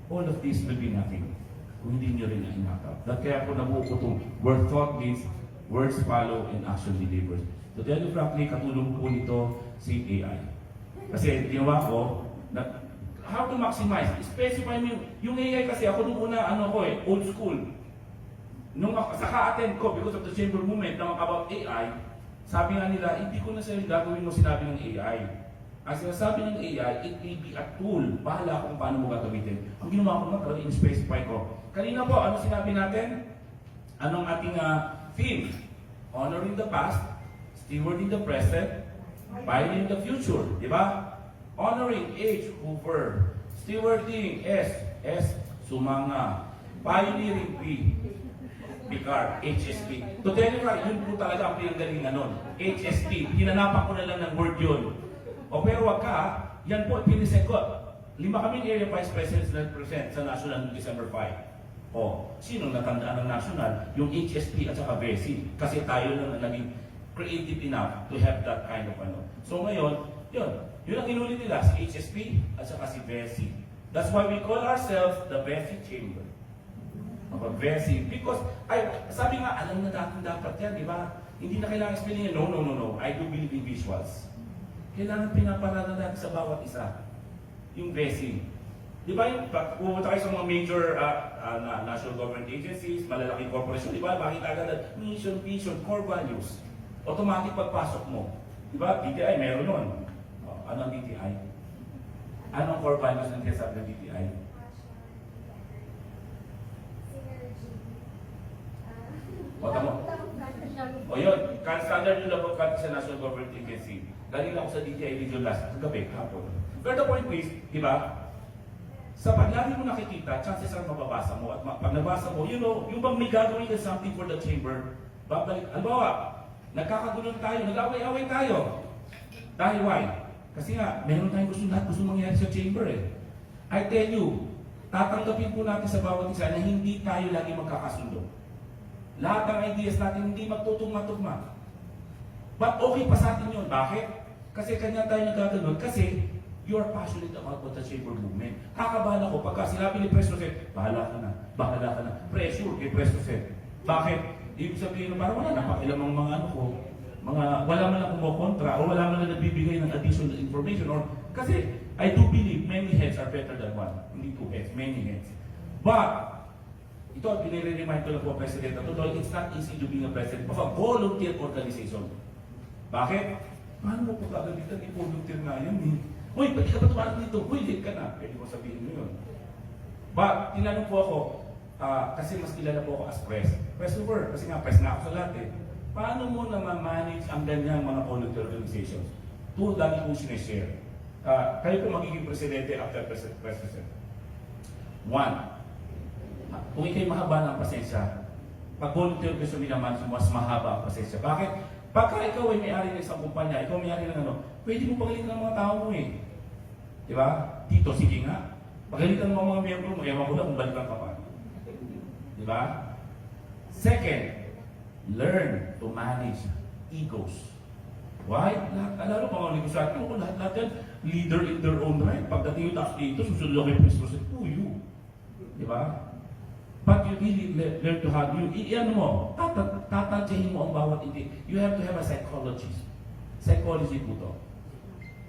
All of this will be nothing kung hindi nyo rin na-inakap. Kaya po nabuo ko itong word thought means words follow and action delivers. To tell you frankly, katulong po nito si AI. Kasi ginawa ko, na, how to maximize, specify mo yung AI kasi ako nung una, old school. Nung saka-attend ko, because of the chamber movement na about AI, sabi nga nila, hindi ko na sa'yo gagawin mo sinabi ng AI. Ang sinasabi ng AI, it may be a tool. Bahala kung paano mo gagamitin. Ang ginawa ko nga, talaga in-specify ko. Kanina po, ano sinabi natin? Anong ating theme? Honoring the past, stewarding the present, pioneering the future. Di ba? Honoring H. Hoover. Stewarding S. Sumanga. Pioneering P. Picard. HSP. To tell you right, yun po talaga ang pinanggalingan nun. HSP. Hinanapan ko na lang ng word yun. O pero wag ka, yan po piniset ko. 5 kaming area vice presidents na present sa national noong December 5. O, sino natandaan ng national? Yung HSP at saka BESI. Kasi tayo lang na naging creative enough to have that kind of ano. So ngayon, yun ang inulit nila, si HSP at saka si BESI. That's why we call ourselves the BESI Chamber. BESI. Because, sabi nga, alam na dapat yan, di ba? Hindi na kailangan explain yan. No. I do believe in visuals. Kailangan pinaparada natin sa bawat isa. Yung BESI. Di ba yung pumunta kayo sa mga major national government agencies, malalaking corporation, di ba? Bakit agad mission, vision, core values. Automatic pagpasok mo. Di ba? DTI, meron nun. Ano ang DTI? Anong core values ng sabi ng DTI? O, tamo. O yun, standard yung labot country sa national government agency. Galing ako sa DTI video last gabi, hapon. But the point is, di ba? Sa pag lagi mo nakikita, chances are mababasa mo. At pag nabasa mo, yung bang may gagawin ka something for the chamber, babalik. Albawa, nagkakagulo tayo, nag-away-away tayo. Dahil why? Kasi nga, meron tayong gusto mangyari sa chamber eh. I tell you, tatanggapin po natin sa bawat isa na hindi tayo lagi magkakasundo. Lahat ng ideas natin hindi magtutugma-tugma. But okay pa sa atin yun. Bakit? Kasi kanya tayo nagkakagulo. Kasi you are passionate about the chamber movement. Kakabahan ako pagka sinabi ni Presto Set, bahala ka na. Pressure kay Presto Set. Bakit? Ibig sabihin na parang wala na pakilamang mga wala man lang kumokontra o wala man lang nagbibigay ng additional information or kasi I do believe many heads are better than one. Hindi two heads, many heads. But ito, pinire-remind ko lang po, President, na totoo, it's not easy to be a president of a volunteer organization. Bakit? Paano mo po kagalitan? I-volunteer nga yan eh. Uy, pati ka ba tumarang dito? Uy, late ka na. Pwede ko sabihin mo yun. But, tinanong po ako, kasi mas kilala po ako as press. Press over, kasi nga press na ako sa lahat eh. Paano mo na ma-manage ang ganyang mga volunteer organizations? Two, lagi kong sinishare. Kayo po magiging presidente after president. One, kung ikay mahaba ng pasensya, pag volunteer ka sa minaman, mas mahaba ang pasensya. Bakit? Pagka ikaw ay may-ari ng isang kumpanya, ikaw may-ari ng pwede mo pagalitan ng mga tao mo eh. Di ba? Tito, sige nga. Pagalitan mo ang mga miyembro mo, ewan ko na kung balikan ka pa. Di ba? Second, learn to manage egos. Why? Lalo mga negosyante mo, lahat yan, leader in their own right. Pagdating yung tax dito, susunod ako yung presto sa puyo. Di ba? But you really learn to have, tatantyahin mo ang bawat hindi. You have to have a psychologist. Psychology po to.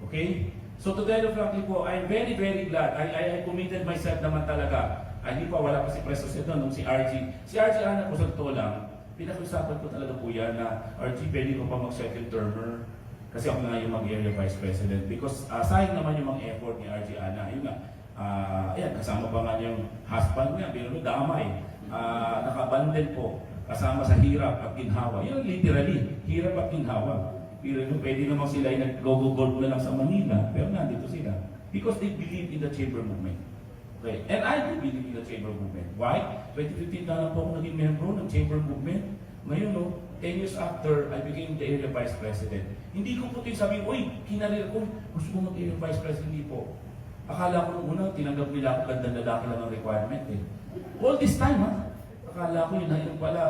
Okay? So to tell you frankly po, I'm very, very glad. I committed myself naman talaga. Hindi pa, wala pa si Presto Seto nung si RG. Si RG, anak ko sa totoo lang, pinag-usapan ko talaga po yan na RG, pwede ko pa mag-second termer. Kasi ako na yung mag-area vice president. Because sayang naman yung mga effort ni RG Ana. Yun nga, ayan, kasama pa nga yung husband niya, pero damay. Nakabandel po, kasama sa hirap at ginhawa. Yun literally, hirap at ginhawa. Pero pwede naman sila yung nag-gold na lang sa Manila, pero nandito sila. Because they believe in the chamber movement. Okay. And I do believe in the chamber movement. Why? 2015 na lang po ako naging membro ng chamber movement. Ngayon, 10 years after, I became the area vice president. Hindi ko po sabihin, uy, kinarir ko, gusto ko mag-area vice president. Hindi po. Akala ko nung una, tinanggap nila ako gandang lalaki lang ang requirement eh. All this time akala ko yun pala.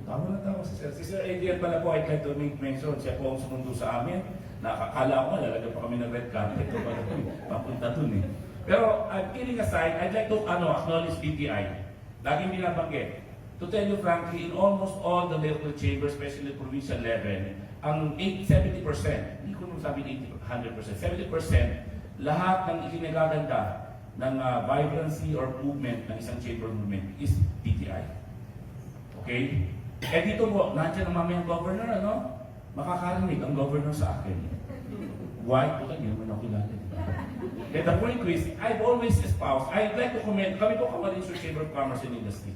Tama na tama si Sir. Si Sir Adrian pala po, I'd like to make mention, siya po ang sumundo sa amin. Nakakala ko, lalagyan pa kami ng red carpet. Ito pala po, papunta dun eh. Pero, kidding aside, I'd like to acknowledge BTI. Laging binabanggit. To tell you frankly, in almost all the local chambers, especially the provincial level, ang 70%, hindi ko naman sabi 100%, 70%, lahat ng ikinagaganda ng vibrancy or movement ng isang chamber movement is DTI. Okay? Eh dito po, nandiyan ang mamayang governor, ano? Makakarinig ang governor sa akin. Why? Puta, hindi naman ako kilala. And the point is, I've always espoused, I'd like to comment, kami po Camarines Chamber of Commerce and Industry.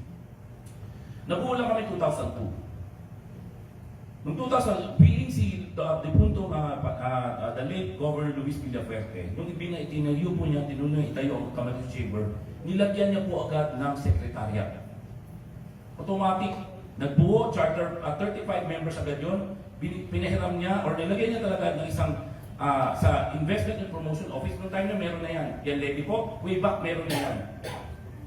Nabuo lang kami 2002. Noong 2000, piling si the punto the late Governor Luis Villafuerte, nung itinayo po niya, tinulong itayo ang Camarines Chamber, nilagyan niya po agad ng secretariat. Automatic, nagbuo, charter, 35 members agad yun, pinahiram niya, or nilagyan niya talaga ng isang sa Investment and Promotion Office. Noong time na meron na yan. Yan levy po, way back meron na yan.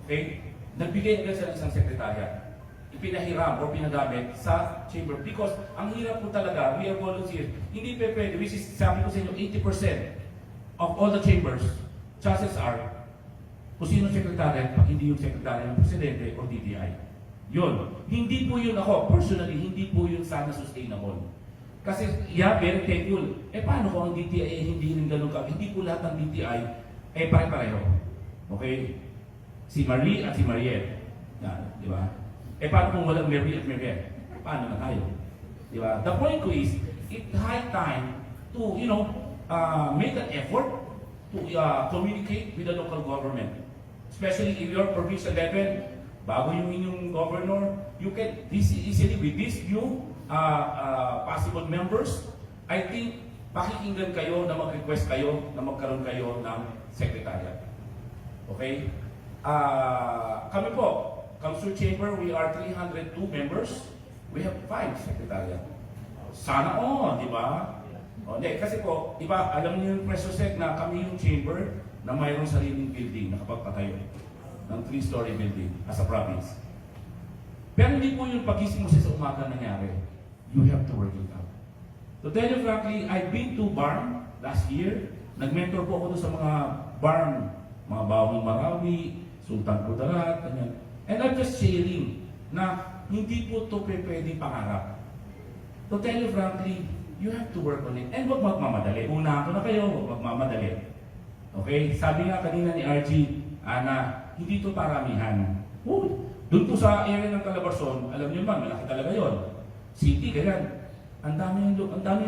Okay? Nagbigay agad siya ng isang secretariat. Ipinahiram o pinagamit sa chamber because ang hirap po talaga, we are volunteers, hindi pa pwede, which is sabi ko sa inyo, 80% of all the chambers, chances are, kung sino secretary, pag hindi yung secretary ng presidente o DTI. Yun. Hindi po yun ako, personally, hindi po yun sana sustainable. Kasi, yeah, very thankful. Eh, paano kung ang DTI hindi rin ganun ka? Hindi po lahat ng DTI, eh, pare-pareho. Okay? Si Marie at si Mariel. Yan, di ba? Eh, paano kung walang Mary at Mariel? Paano na tayo? Di ba? The point ko is, it's high time to, make an effort to communicate with the local government. Especially if you're provincial level, bago yung inyong governor, you can easily with these new possible members, I think pakikinggan kayo na mag-request kayo na magkaroon kayo ng secretariat. Okay? Kami po, Council Chamber, we are 302 members. We have 5 secretariat. Sana di ba? Hindi, kasi po, di ba, alam niyo yung Presosec na kami yung chamber na mayroong sariling building na kapagpatayo ng 3-story building as a province. Pero hindi po yung pagising mo sa umaga nangyari. You have to work it out. To tell you frankly, I've been to BARM last year. Nag-mentor po ako doon sa mga BARM, mga Bawang Marawi, Sultan Kudarat, ganyan. And I'm just sharing na hindi po ito pwede pangarap. To tell you frankly, you have to work on it. And huwag magmamadali. Una ko na kayo, huwag magmamadali. Okay? Sabi nga kanina ni RG, na hindi ito paramihan. Doon po sa area ng Calabarzon, alam niyo ba, malaki talaga yon. City, ganyan. Ang dami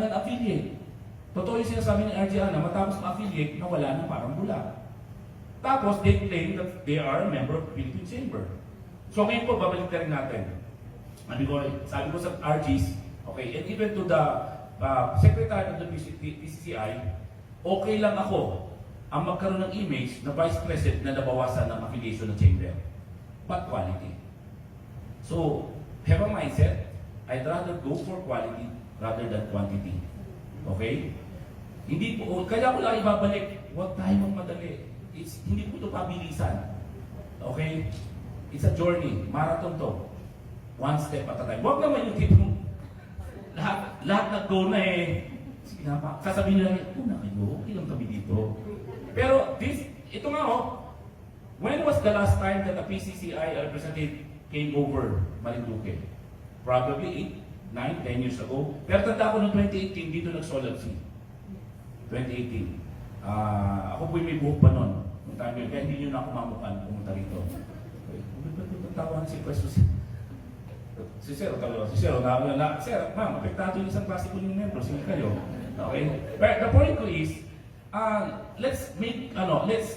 ng affiliate. Totoo yung sinasabi ni RG na matapos ma-affiliate, nawala na parang bula. Tapos, they claim that they are a member of the Philippine Chamber. So ngayon po, babalik na rin natin. Sabi ko sa RGs, okay, and even to the Secretary of the PCCI, okay lang ako ang magkaroon ng image na Vice President na nabawasan ng affiliation ng Chamber. But quality. So, have a mindset, I'd rather go for quality rather than quantity. Okay? Hindi po, kaya ko lang ibabalik, huwag tayo magmadali. Hindi po ito pabilisan. Okay? It's a journey, marathon to. One step at a time. Huwag naman yung tipong lahat nag-go na sige na pa, sasabihin nila, okay lang kami dito. Pero ito nga when was the last time that a PCCI representative came over Marinduque? Probably 8, 9, 10 years ago. Pero tanda ko noong 2018, dito nag-Solar Sea. 2018. Ako po may buhok pa noon. Noong time yun, kaya hindi nyo na ako mamukan pumunta rito. Tawan si Preso si Sir, Sir, ma'am, apektado yung isang klase po yung membro, sige kayo. Okay? But the point ko is, let's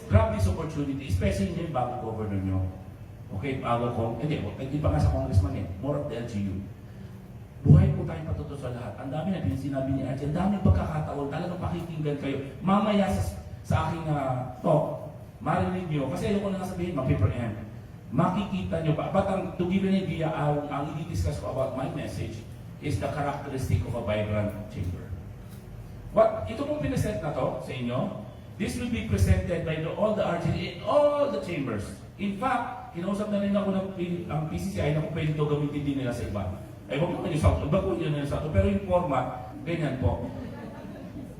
grab this opportunity, especially yung bago governor nyo. Okay, bago ko, hindi pa nga sa congressman more of the LGU. Buhay po tayong patuto sa lahat. Ang dami na din sinabi ni Archie, ang dami pagkakataon, talagang pakikinggan kayo. Mamaya sa aking talk, marinig nyo, kasi ayoko na nga sabihin, ma-paper-end. Makikita nyo ba? But to give an idea, ang i-discuss ko about my message is the characteristic of a vibrant chamber. Ito pong pinesent na to sa inyo, this will be presented by all the RGD in all the chambers. In fact, kinausap na rin ako ng PCCI na kung pwede ito gamitin din nila sa iba. Ay, wag naman yung sa ito, bago yun nila sa ito, pero yung format, ganyan po.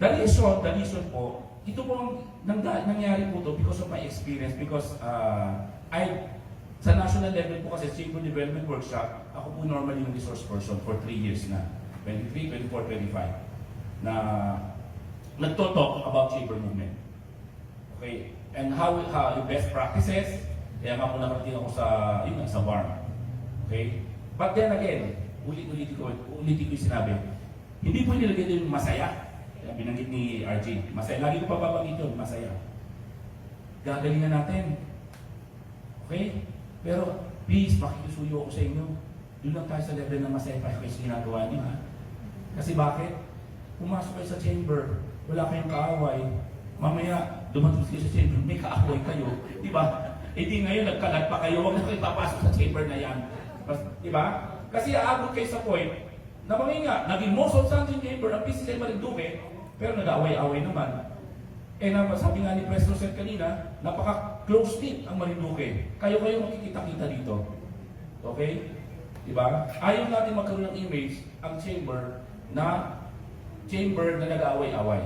The reason po, ito po nangyari po to because of my experience, because sa national level po kasi Chamber Development Workshop, ako po normally yung resource person for 3 years na. 23, 24, 25 na nagto-talk about chamber movement. Okay? And how yung best practices, kaya nga po nakarating ako sa VARM. Okay? But then again, ulit-ulitin ko yung sinabi, hindi po nilagay din yung masaya. Kaya binanggit ni RJ, masaya. Lagi ko papabanggit yun, masaya. Gagalingan natin. Okay? Pero, please, makikisuyo ako sa inyo. Doon lang tayo sa level na masaya pa kayo sa ginagawa niyo, ha? Kasi bakit? Pumasok kayo sa chamber, wala kayong kaaway. Mamaya, dumating kayo sa chamber, may kaaway kayo. Di ba? Eh di ngayon, nagkalat pa kayo, huwag na kayo papasok sa chamber na yan. Di ba? Kasi aabot kayo sa point, na nga, naging most outstanding chamber ang PCCI Marinduque, pero nag-away-away naman. Eh sabi nga ni President Rosel kanina, napaka-close knit ang Marinduque. Kayo makikita-kita dito. Okay? Diba? Ayaw natin magkaroon ng image ang chamber na nag-aaway-away.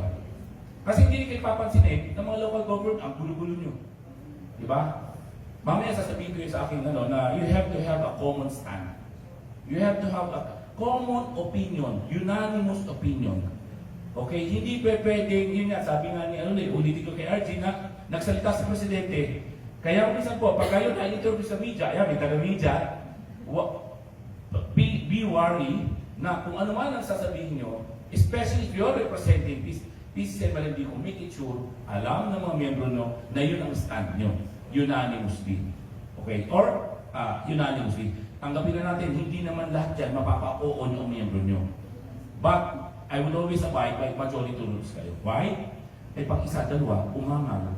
Kasi hindi kayo papansinin ng mga local government, ang gulo-gulo nyo. Diba? Mamaya sasabihin ko yun sa akin na you have to have a common stand. You have to have a common opinion, unanimous opinion. Okay, hindi pwedeng, yun nga, sabi nga ni ulitin ko kay RG na nagsalita sa presidente. Kaya minsan po, pag kayo na-interview sa media, may taga-media, be worry na kung ano man ang sasabihin nyo, especially if you're representing PCCI Marinduque, make it sure, alam ng mga miyembro nyo na yun ang stand nyo, unanimously. Okay, or unanimously. Tanggapin na natin, hindi naman lahat dyan mapapa-oo nyo ang miyembro nyo. But, I would always abide by majority rules kayo. Why? Eh pag isa, dalawa, umangal.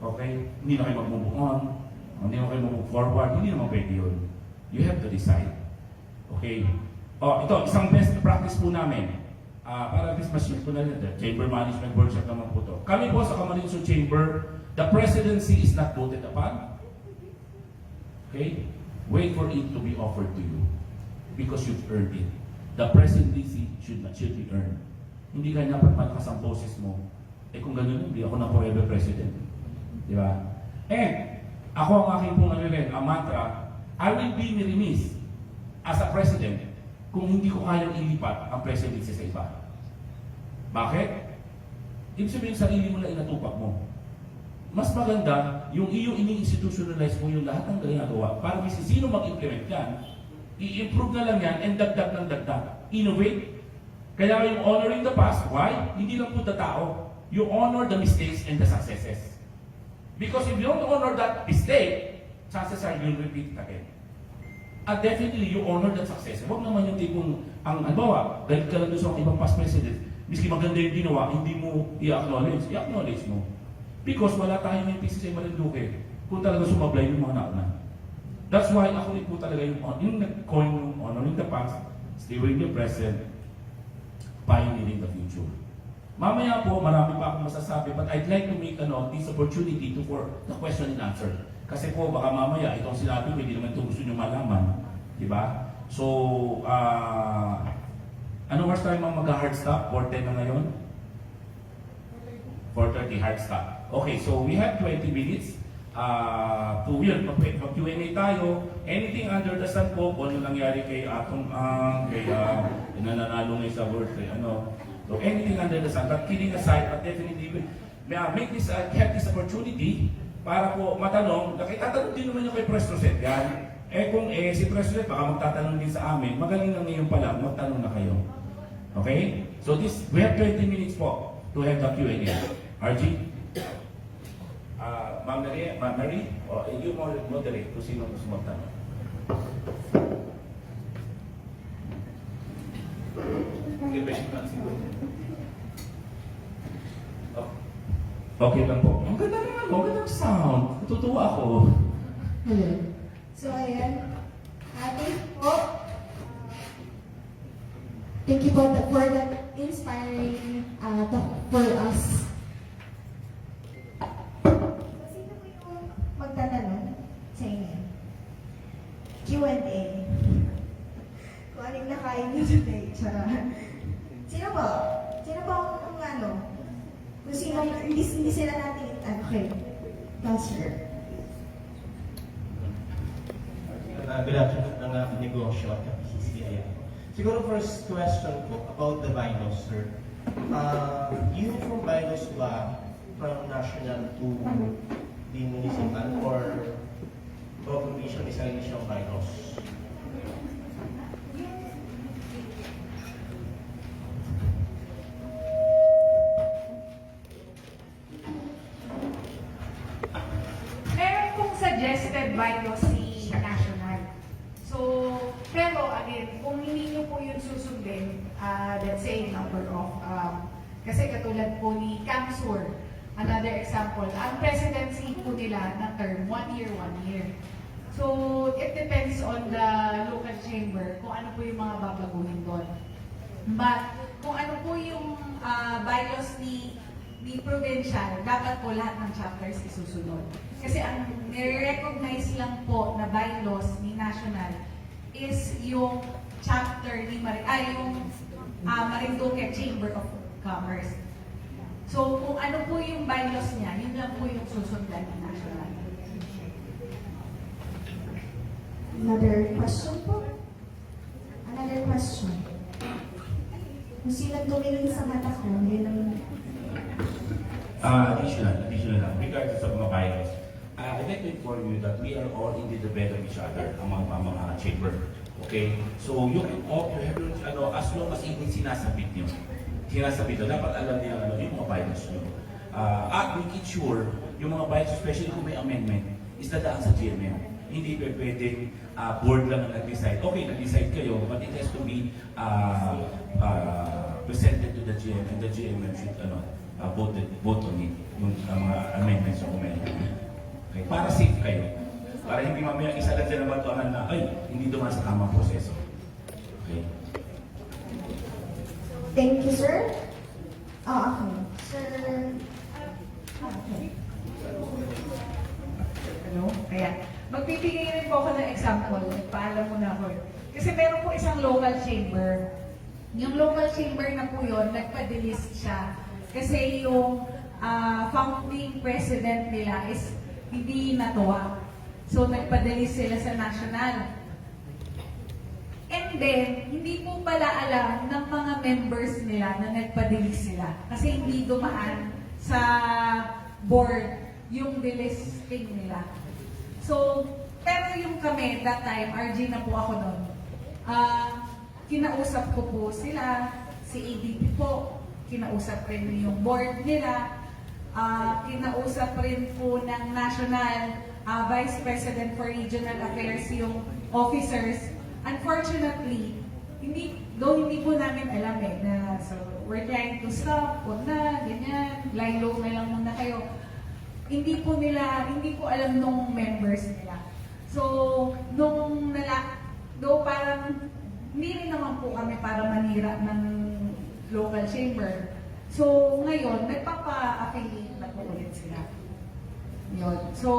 Okay? Hindi na kayo mag-move on. Hindi na kayo mag-move forward. Hindi naman pwede yun. You have to decide. Okay? Ito, isang best practice po namin. Para at least mas-share ko na rin. Chamber Management Workshop naman po ito. Kami po sa Camarines Chamber, the presidency is not voted upon. Okay? Wait for it to be offered to you. Because you've earned it. The presidency should be earned. Hindi ka dapat malakas ang boses mo. Eh kung ganun, hindi ako na forever president. Di ba? And, ako ang aking pong ang mantra, I will be remiss as a president kung hindi ko kayang ilipat ang presidency sa iba. Bakit? Ibig sabihin, sarili mo lang inatupak mo. Mas maganda, yung iyong ini-institutionalize mo yung lahat ng ginagawa para kasi sino mag-implement yan, i-improve na lang yan and dagdag ng dagdag. Innovate. Kaya yung honoring the past, why? Hindi lang po the tao. You honor the mistakes and the successes. Because if you don't honor that mistake, chances are you'll repeat it again. And definitely, you honor that success. Huwag naman yung tipong, halimbawa, dahil ka lang doon sa ibang past president, miski maganda yung ginawa, hindi mo i-acknowledge. I-acknowledge mo. Because wala tayong yung PCCI Marinduque kung talaga sumablay yung mga nauna. That's why ako rin po talaga yung nag-coin yung honoring the past, stewarding the present, pioneering the future. Mamaya po, marami pa akong masasabi, but I'd like to make this opportunity for the question and answer. Kasi po, baka mamaya, itong sinabi ko, hindi naman ito gusto nyo malaman. Diba? So, ano oras tayo mag-hard stop? 4:10 na ngayon? 4:30 hard stop. Okay, so we have 20 minutes. Mag-Q&A tayo. Anything under the sun po, kung ano nangyari kay Atong kay nananalo ngayon sa birthday, So anything under the sun, but kidding aside, but definitely make this, have this opportunity para po matanong, nakitatanong din naman yung kay President Rosel yan. Kung si President Rosel baka magtatanong din sa amin, magaling lang ngayon pala, magtanong na kayo. Okay? So we have 20 minutes po to have the Q&A. RG? Ma'am Marie, you moderate kung sino gusto magtanong. Okay lang po. Ang ganda naman, ang ganda ng sound. Natutuwa ako. Hello. So, ayan. Thank you po. Thank you po for that inspiring talk for us. Sino po yung magtatanong sa inyo? Q&A. Kung anong nakain niyo today. Charot. Sino po? Sino po ang kung sino, hindi sila natin, okay. Counselor. Good afternoon ng negosyo at PCCI. Siguro first question ko about the bylaws, sir. Uniform bylaws ba from national to the municipal or provincial isa rin siyang bylaws? Meron kong suggested bylaws si National. So, pero again, kung hindi nyo po yun susundin, let's say number of, kasi katulad po ni Kamsur, another example, ang presidency po nila na term, 1 year, 1 year. So, it depends on the local chamber kung ano po yung mga babaguhin doon. But, kung ano po yung bylaws ni provincial, dapat po lahat ng chapters isusunod. Kasi ang nire-recognize lang po na bylaws ni national is yung chapter ni yung Marinduque Chamber of Commerce. So, kung ano po yung bylaws niya, yun lang po yung susundan ni national. Another question po? Another question? Kung sino tumingin sa mata ko, yun ang... Additional lang. Regardless sa mga bylaws, I'd like to inform you that we are all indeed the better of each other among mga chamber. Okay? So, you can opt, you have your, as long as hindi sinasabit nyo. Sinasabit nyo, dapat alam niya yung mga bylaws nyo. At make it sure, yung mga bylaws, especially kung may amendment, is dadaan sa GMM. Hindi pwedeng board lang ang nag-decide. Okay, nag-decide kayo, but it has to be presented to the GMM, and the GMM should vote on it, yung mga amendments o amendments. Okay, para safe kayo. Para hindi mamaya isa lang sila matuangan na, ay, hindi dumaan sa tamang proseso. Okay. Thank you, sir. Okay. Sir... Okay. Ano? Kaya, magbibigay rin po ako ng example. Nagpaalam mo na ako. Kasi meron po isang local chamber. Yung local chamber na po yun, nagpa-delist siya. Kasi yung founding president nila is hindi natuwa. So, nagpa-delist sila sa national. And then, hindi po pala alam ng mga members nila na nagpa-delist sila. Kasi hindi dumaan sa board yung delisting nila. So, pero yung kami, that time, RG na po ako noon, kinausap ko po sila, si ADP po, kinausap rin yung board nila, kinausap rin po ng National Vice President for Regional Affairs yung officers. Unfortunately, hindi po namin alam na so we're trying to stop, huwag na, ganyan, lie low na lang muna kayo. Hindi po alam nung members nila. So, parang hindi rin naman po kami para manira ng local chamber. So, ngayon, nagpapa-affiliate na po ulit sila. Yun. So,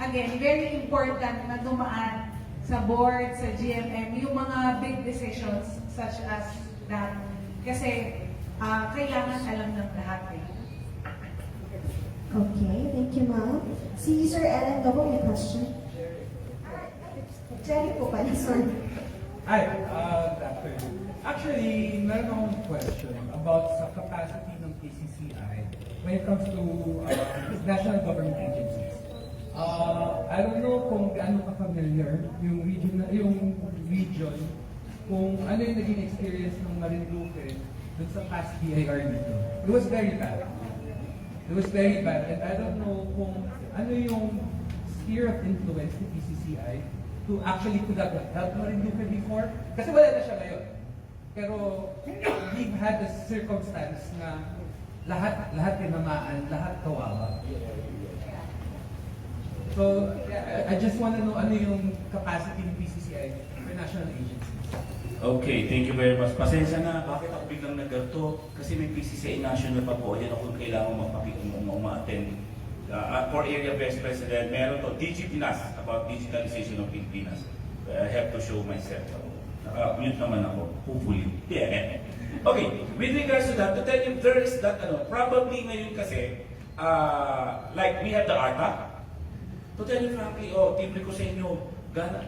again, very important na dumaan sa board, sa GMM, yung mga big decisions such as that. Kasi, kailangan alam ng lahat eh. Okay, thank you, ma'am. Si Sir Ellen Gabo, may question? Jerry po pala, sorry. Hi, good afternoon. Actually, meron akong question about sa capacity ng PCCI when it comes to national government agencies. I don't know kung gaano ka-familiar yung region, kung ano yung naging experience ng Marinduque dun sa past BIR dito. It was very bad. It was very bad, and I don't know kung ano yung sphere of influence ni PCCI to actually could have helped Marinduque before. Kasi wala na siya ngayon. Pero we've had the circumstance na lahat tinamaan, lahat kawawa. So, I just want to know ano yung capacity ng PCCI for national agencies. Okay, thank you very much. Pasensya na, bakit ako biglang nagganto? Kasi may PCCI national pa po. Yan ako kailangan ma-attend. For Area Vice President, meron to DG Pinas about digitalization of Pilipinas. I have to show myself. Naka-mute naman ako, hopefully. Yeah. Okay, with regards to that, to tell you, there is that, probably ngayon kasi, like we have the ARTA. To tell you frankly, tibre ko sa inyo,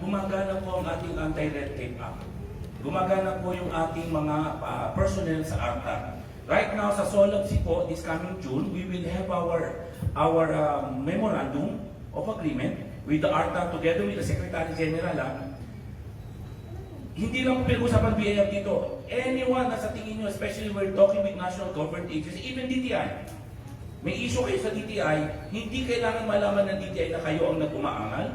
gumagana po ang ating Anti-Red Tape Act. gumagana po yung ating mga personnel sa ARTA. Right now, sa SOLABC po, this coming June, we will have our memorandum of agreement with the ARTA together with the Secretary General. Hindi lang po pinag-usapan BIR dito. Anyone na sa tingin nyo, especially we're talking with national government agencies, even DTI. May issue kayo sa DTI, hindi kailangan malaman ng DTI na kayo ang nag-umaangal.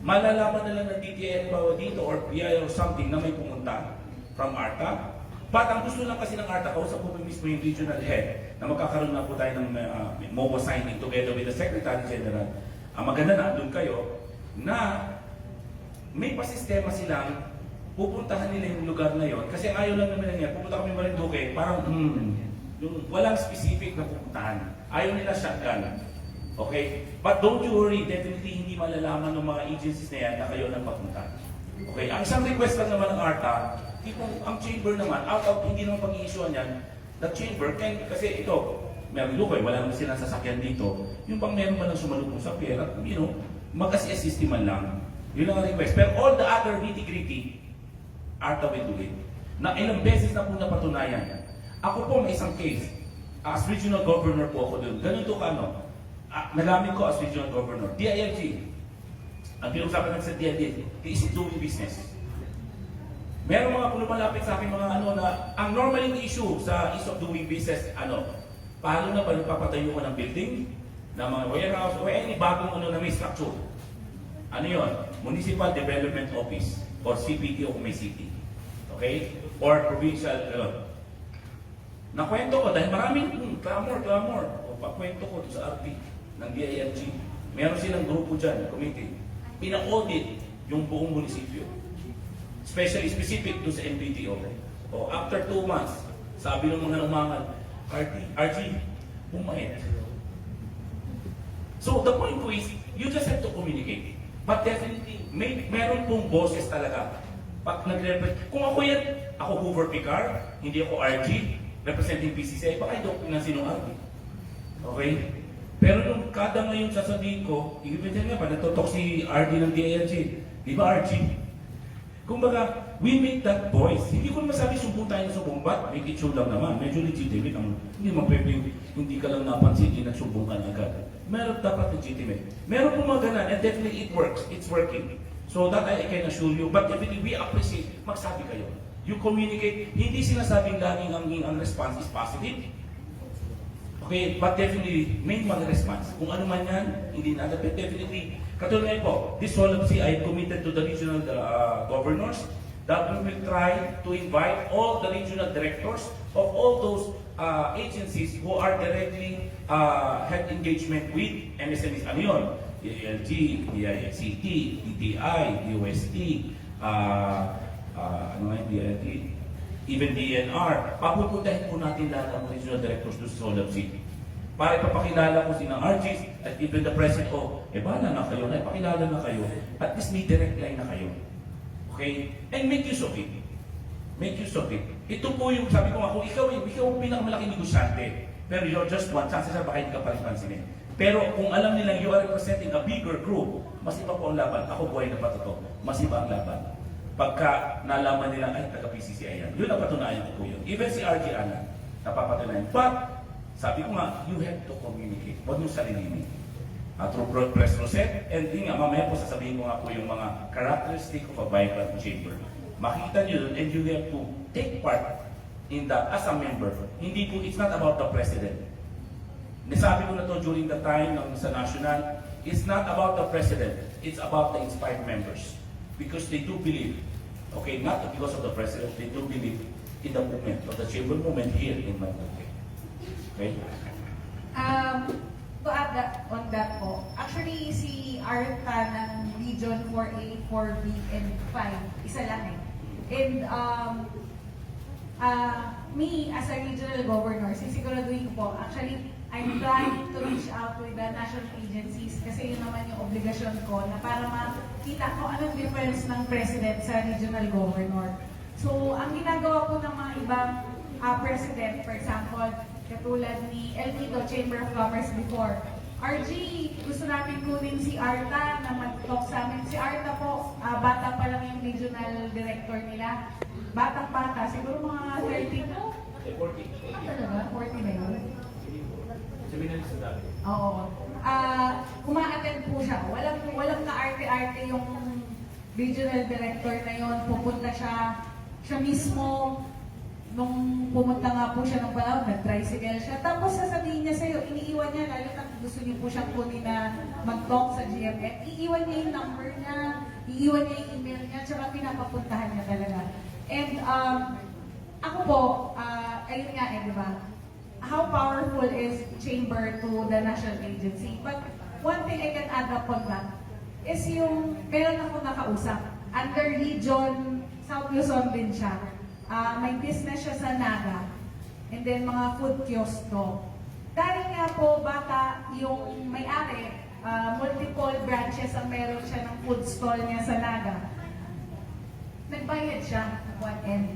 Malalaman na lang ng DTI bawa dito or BIR or something na may pumunta from ARTA. But ang gusto lang kasi ng ARTA, kausap po mismo yung regional head na magkakaroon na po tayo ng MOA signing together with the Secretary General. Ang maganda na doon kayo na may pasistema silang pupuntahan nila yung lugar na yon. Kasi ayaw lang naman niya, pupunta kami Marinduque, parang yung walang specific na pupuntahan. Ayaw nila shotgun. Okay? But don't you worry, definitely hindi malalaman ng mga agencies na yan na kayo nang papunta. Okay? Ang isang request lang naman ng ARTA, ang chamber naman, hindi naman pag-i-issuean yan, the chamber can, kasi ito, Marinduque, wala naman silang sasakyan dito, yung pang meron man lang sumalubong sa pera, mag-assist man lang. Yun lang ang request. Pero all the other nitty-gritty, ARTA will do it. Na ilang beses na po napatunayan. Ako po may isang case. As regional governor po ako doon. Ganito ka nagamit ko as regional governor. DILG. Ang pinag-usapan natin sa DILG, is doing business. Meron mga lumalapit sa akin mga na ang normal issue sa ease of doing business, paano na ba papatayo ko ng building, ng mga warehouse, o any bagong na may structure. Ano yun? Municipal Development Office or CPT o may city. Okay? Or provincial, Nakwento ko dahil maraming clamor. O pakwento ko sa RP ng DILG. Meron silang grupo dyan, committee. Pina-audit yung buong munisipyo. Especially specific doon sa NPTO. O after 2 months, sabi ng mga umangal, RG, bumait. So the point ko is, you just have to communicate. But definitely, meron pong boses talaga. Pag kung ako yan, ako Hoover Picar, hindi ako RG, representing PCCI, baka hindi ako pinansin ng RG. Okay? Pero nung kada ngayon sasabihin ko, ibigay nga ba, natutok si RD ng DILG. Di ba RG? Kumbaga, we make that voice. Hindi ko masabi sumbong tayo na sumbong, but make it sure lang naman. Medyo legitimate. Hindi mapwedeng hindi ka lang napansin, hindi nagsumbong ka na agad. Meron dapat legitimate. Meron po mga ganan, and definitely it works. It's working. So that I can assure you. But definitely we appreciate, magsabi kayo. You communicate, hindi sinasabing laging ang response is positive. Okay, but definitely may mag-response. Kung ano man yan, hindi na. But definitely, katulad ngayon po, this SOLABC, I committed to the regional governors that we will try to invite all the regional directors of all those agencies who are directly have engagement with MSMEs. Ano yun? DILG, DICT, DTI, DOST, DILG, even DNR. Papupuntahin po natin lahat ang regional directors doon sa SOLABC. Para ipapakilala ko sinang RGs at even the president ko, bahala na kayo, ipakilala na kayo. At least may direct line na kayo. Okay? And make use of it. Make use of it. Ito po yung, sabi ko nga, kung ikaw ang pinakamalaking negosyante, pero you're just one, chances are baka hindi ka pa rin pansinin. Pero kung alam nilang you are representing a bigger group, mas iba po ang laban. Ako buhay na pa to. Mas iba ang laban. Pagka nalaman nila, ay, taga-PCCI yan. Yun ang patunayan ko po yun. Even si RG Ana, napapatunayan. But, sabi ko nga, you have to communicate. Huwag yung sarilinin. Through press rosette, and yun nga, mamaya po sasabihin ko nga po yung mga characteristic of a vibrant chamber. Makita nyo yun, and you have to take part in that as a member. Hindi po, it's not about the president. Nasabi ko na to during the time ng sa national, it's not about the president, it's about the inspired members. Because they do believe, okay, not because of the president, they do believe in the movement, of the chamber movement here in Marinduque. Okay? To add on that po, actually si ARTA ng Region 4A, 4B, and 5, isa lang eh. And me as a regional governor, sisiguraduhin ko po, actually, I'm trying to reach out with the national agencies kasi yun naman yung obligasyon ko na para makita ko anong difference ng president sa regional governor. So, ang ginagawa po ng mga ibang president, for example, katulad ni El Nido, Chamber of Commerce before, RG, gusto natin kunin si ARTA na mag-talk sa amin. Si ARTA po, bata pa lang yung regional director nila. batang-bata, siguro mga 30 po. 40. Talaga? 40 na yun? Sabihin na sa dati. Oo. Uma-attend po siya. Walang ka-arte-arte yung regional director na yon. Pupunta siya mismo, nung pumunta nga po siya ng panahon, nag-tricycle siya. Tapos sasabihin niya sa'yo, iniiwan niya, lalo na kung gusto niyo po siyang kunin na mag-talk sa GMF, iiwan niya yung number niya, iiwan niya yung email niya, tsaka pinapapuntahan niya talaga. And ako po, ayun nga di ba? How powerful is Chamber to the national agency? But one thing I can add up on that is yung meron ako nakausap. Under Region South Luzon din siya. May business siya sa Naga. And then mga food kiosk to. Dahil nga po bata yung may-ari, multiple branches ang meron siya ng food stall niya sa Naga. Nagbayad siya ng 1 end.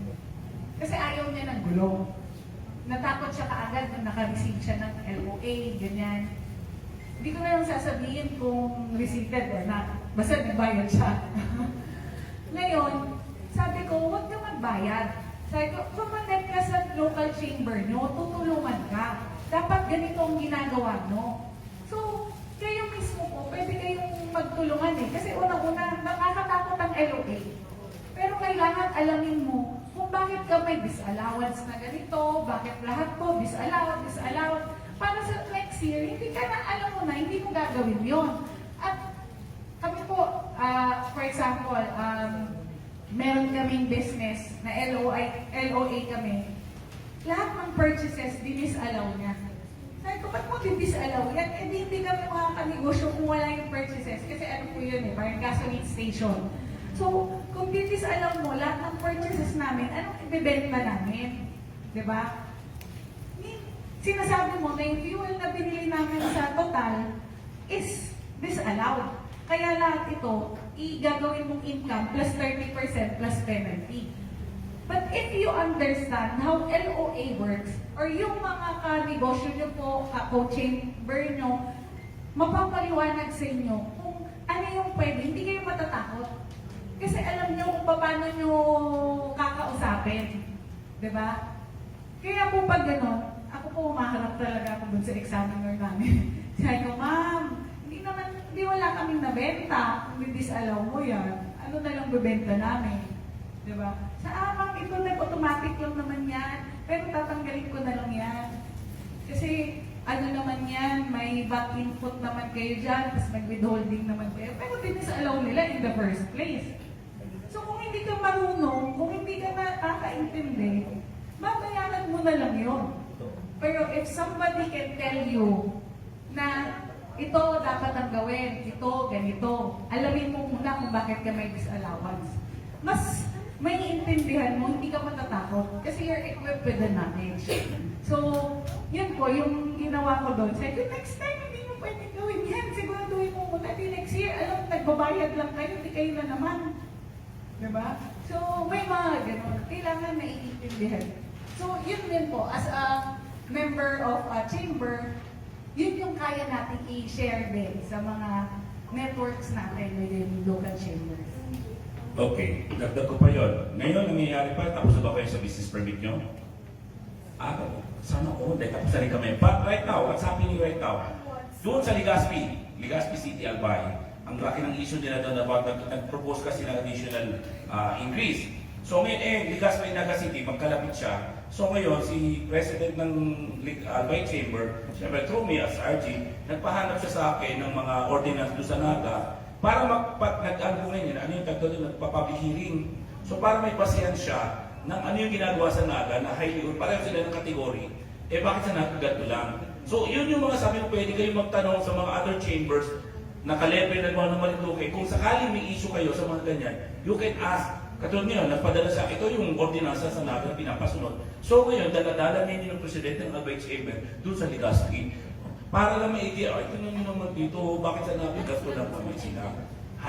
Kasi ayaw niya ng gulo. Natakot siya kaagad nung naka-receive siya ng LOA, ganyan. Hindi ko na lang sasabihin kung receipted or not. Basta nagbayad siya. Ngayon, sabi ko, huwag ka magbayad. Sabi ko, kumonect ka sa local chamber nyo, tutulungan ka. Dapat ganito ang ginagawa nyo. So, kayo mismo po, pwede kayong magtulungan eh. Kasi unang-una, nakakatakot ang LOA. Pero kailangan alamin mo kung bakit ka may disallowance na ganito, bakit lahat po disallowed. Para sa next year, hindi ka na, alam mo na, hindi mo gagawin yon. At kami po, for example, meron kaming business na LOA kami. Lahat ng purchases, dinisallow niya. Sabi ko, ba't mo dinisallow yan? Eh, hindi kami makakanegosyo kung wala yung purchases. Kasi ano po yun eh, parang gasoline station. So, kung dinisallow mo, lahat ng purchases namin, anong ibibenta namin? Diba? Sinasabi mo na yung fuel na binili namin sa total is disallowed. Kaya lahat ito, gagawin mong income plus 30% plus penalty. But if you understand how LOA works, or yung mga ka-negosyo nyo po, ka-co-chamber nyo, mapapaliwanag sa inyo kung ano yung pwede, hindi kayo matatakot. Kasi alam nyo kung paano nyo kakausapin. Diba? Kaya po pag gano'n, ako po humaharap talaga ako dun sa examiner namin. Sabi ko, ma'am, hindi wala kaming nabenta. Kung disallow mo yan, ano na lang bebenta namin? Diba? Ma'am, ito nag-automatic lang naman yan. Pero tatanggalin ko na lang yan. Kasi, ano naman yan, may back input naman kayo dyan, tapos mag-withholding naman kayo. Pero disallow nila in the first place. So, kung hindi ka marunong, kung hindi ka nakakaintindi, babayaran mo na lang yun. Pero if somebody can tell you na ito dapat ang gawin, ito, ganito, alamin mo muna kung bakit ka may disallowance. Mas may intindihan mo, hindi ka matatakot kasi you're equipped with the knowledge. So, yun po, yung ginawa ko doon. Sabi ko, next time, hindi mo pwede gawin yan. Siguraduhin mo muna. Next year, alam, nagbabayad lang kayo, hindi kayo na naman. Diba? So, may mga gano'n. Kailangan naiintindihan. So, yun din po, as a member of a chamber, yun yung kaya natin i-share din sa mga networks natin within local chambers. Okay, dagdag ko pa yun. Ngayon, nangyayari pa, tapos na ba kayo sa business permit nyo? Sana all, dahil tapos na rin kami. But right now, what's happening right now? Doon sa Legazpi City, Albay, ang laki ng issue nila doon about nag-propose kasi ng additional increase. So ngayon, Legazpi Naga City, magkalapit siya. So ngayon, si President ng Albay Chamber, siyempre through me as RG, nagpahanap siya sa akin ng mga ordinance doon sa Naga para nag-argument yun, ano yung tagdo doon, nagpa-public hearing. So para may basihan siya ng ano yung ginagawa sa Naga na highly, pareho sila ng kategory, bakit sa Naga ganito lang? So yun yung mga sabi ko, pwede kayong magtanong sa mga other chambers na ka-level na mga Marinduque, kung sakaling may issue kayo sa mga ganyan, you can ask. Katulad ngayon, nagpadala sa ito yung ordinansa sa Naga na pinapasunod. So ngayon, dala-dala ninyo ng Presidente ng Albay Chamber doon sa Legazpi. Para lang ma-idea, ito nyo naman dito, bakit sa Naga gasto lang kami sila?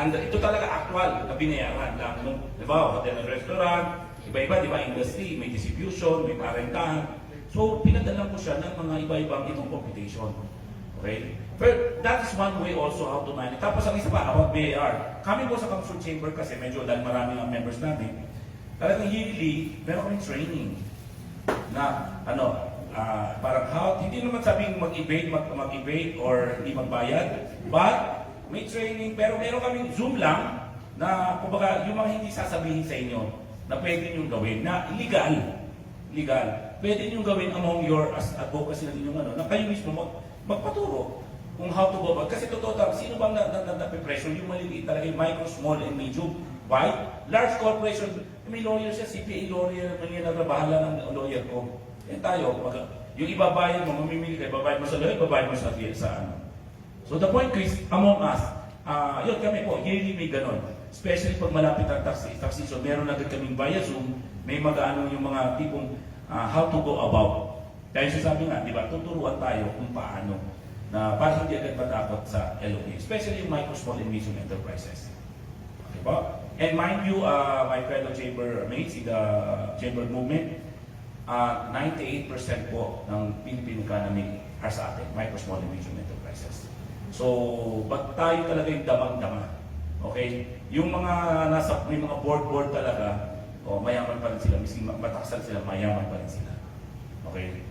Ito talaga actual na binayaran lang. Diba, hotel and restaurant, iba-iba, diba, industry, may distribution, may parentahan. So, pinadala ko siya ng mga iba-ibang itong computation. Okay? But that is one way also how to manage. Tapos ang isa pa, about BAR. Kami po sa Council Chamber kasi medyo dahil marami ang members namin, Talagang yearly, meron kaming training na parang how, hindi naman sabing mag-evade or hindi magbayad, but may training, pero meron kaming Zoom lang na kumbaga yung mga hindi sasabihin sa inyo na pwede nyo gawin, na legal. Pwede nyo gawin among your as advocacy na yung na kayo mismo magpaturo kung how to go about. Kasi totoo tayo, sino bang napipressure? Yung maliliit talaga, yung micro, small, and medium. Why? Large corporation, may lawyer siya, CPA lawyer, may bahala ng lawyer ko. Yan tayo, yung ibabayad mo, mamimili ka, ibabayad mo sa lawyer, ibabayad mo sa ano. So the point is, among us, yun kami po, yearly may ganon. Especially pag malapit ang tax season, meron agad kaming via Zoom, may mag-ano yung mga tipong how to go about. Kaya sabi nga, di ba, tuturuan tayo kung paano na para hindi agad matakot sa LOA, especially yung micro, small, and medium enterprises. Okay po? And mind you, my fellow chamber mates in the chamber movement, 98% po ng Philippine economy are sa atin, micro, small, and medium enterprises. So, but tayo talaga yung damang-dama. Okay? Yung mga may mga board talaga, mayaman pa rin sila, miskin mataksan sila, mayaman pa rin sila. Okay?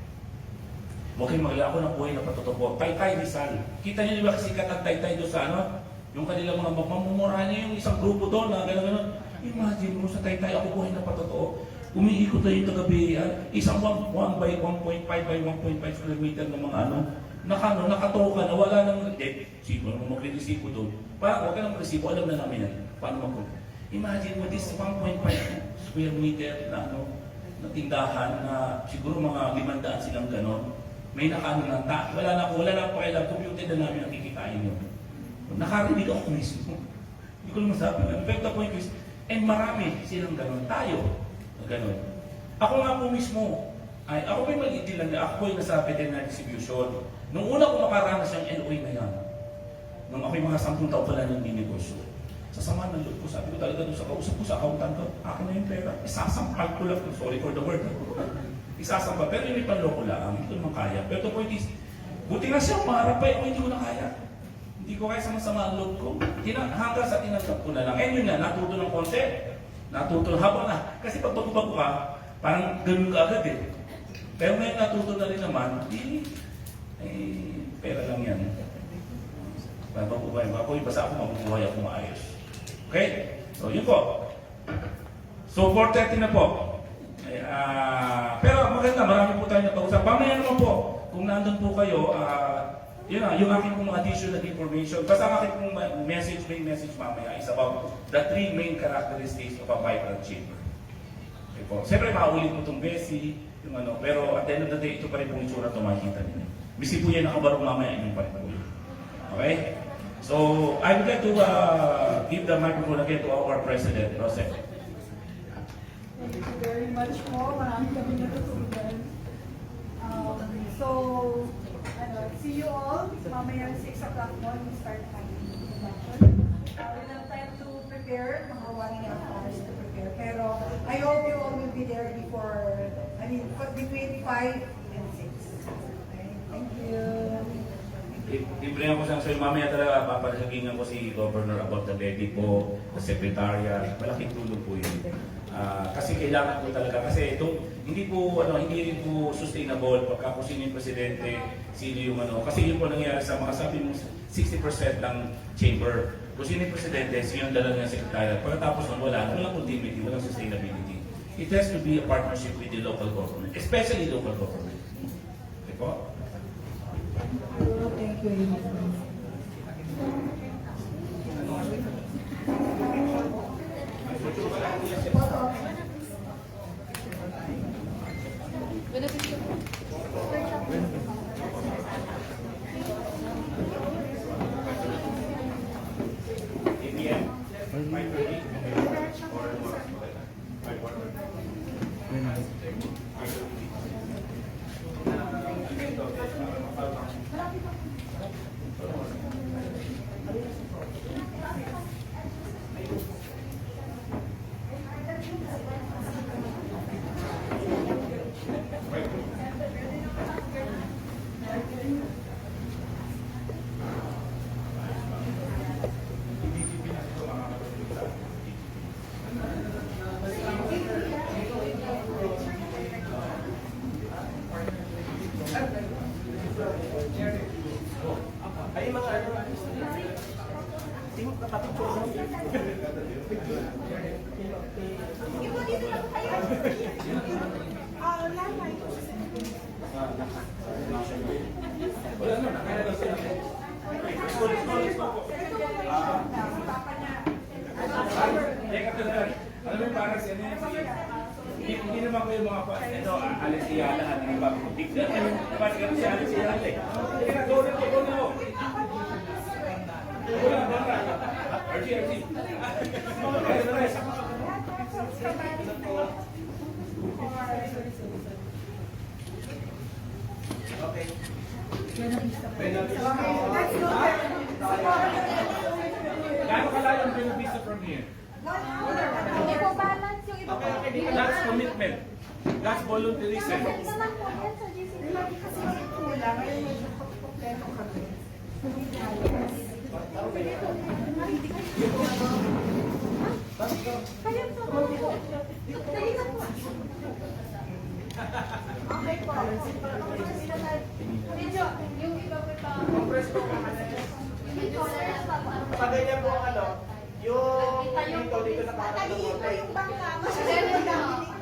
Huwag kayong maglala, ako ng buhay na patutupo. Taytay Rizal. Kita niyo ba kasi katag Taytay doon sa ano? Yung kanilang mga mamumura niya yung isang grupo doon na gano'n. Imagine mo sa Taytay, ako buhay na patutupo. Umiikot na yung taga-Birian, isang 1 by 1.5 by 1.5 kilometer ng mga nakatoka na wala nang sipo naman mag-resibo doon. Huwag ka nang resibo, alam na namin yan. Paano imagine mo this 1.5 square meter na na tindahan na siguro mga 500 silang ganon. May wala na pakialam, computer na namin ang kikitain yun. Nakarinig ako mismo. Hindi ko naman sabi. In fact, the point is, and marami silang ganon. Tayo, ganon. Ako nga po mismo, ako may maliit din lang na ako ay nasa veterinary distribution. Nung una ko makaranas yung LOA na yan, nung ako'y mga 10 taon pala ng dinegosyo, sa sama ng loob ko, sabi ko talaga doon sa kausap ko sa accountant ko, akin na yung pera, isasampal ko lang, sorry for the word, isasampal, pero yung ipanloko lang, hindi ko naman kaya. Pero the point is, buti na siya, umarap pa, ako hindi ko na kaya. Hindi ko kaya sama-sama ang loob ko. Hanggang sa tinanggap ko na lang. And yun nga, natuto ng konti. Natuto habang na. Kasi pag bago-bago ka, parang ganun ka agad eh. Pero ngayon natuto na rin naman, pera lang yan. Bago-bago ako, basta ako mabubuhay ako maayos. Okay? So, yun po. So, 4:30 na po. Pero maganda, marami po tayo napag-usap. Pamaya naman po, kung nandun po kayo, yun na, yung aking pong additional information. Basta ang aking pong main message mamaya is about the 3 main characteristics of a vibrant chamber. Okay po. Siyempre, makaulit mo itong BESI, pero at the end of the day, ito pa rin pong itsura ito makikita ninyo. Bisi po yan nakabarong mamaya, yun pa rin po yun. Okay? So, I would like to give the microphone again to our President, Rosette. Thank you very much po. Marami kami natutunan. So, see you all. Mamaya 6 o'clock mo, we start having introduction. We'll have time to prepare, mga 1.5 hours to prepare. Pero I hope you all will be there between 5 and 6. Okay? Thank you. Libre ako sa'yo, mamaya talaga papalasagingan ko si Governor about the levy po, the Secretariat, malaking tulong po yun. Kasi kailangan po talaga, kasi ito, hindi rin po sustainable pagka kung sino yung presidente, sino yung kasi yun po nangyayari sa mga sabi mo, 60% ng chamber. Kung sino yung presidente, sino yung dala ng Secretariat, pagkatapos walang continuity, walang sustainability. It has to be a partnership with the local government, especially local government. Okay po? Thank you. Wala na, nakaya lang sila. Let's go po. Teka, tuloy. Alam mo, parang si ano yan, hindi naman ko yung mga alis siya lahat. Hindi ba? Bigla kayo. Parang si alis siya lahat eh. Teka, go na po. Wala. RG. Okay. Gaano kalayo ang Buena from here? Hindi po balance yung iba po. That's commitment. That's volunteerism. Isa lang po yan sa GCC. Kasi kulang, ngayon medyo problema kami. Kaya po. Dali lang po. Okay po. Medyo, yung iba po pa. Medyo, Pag ganyan po ang ano, yung dito na parang Mataliin po yung bangka.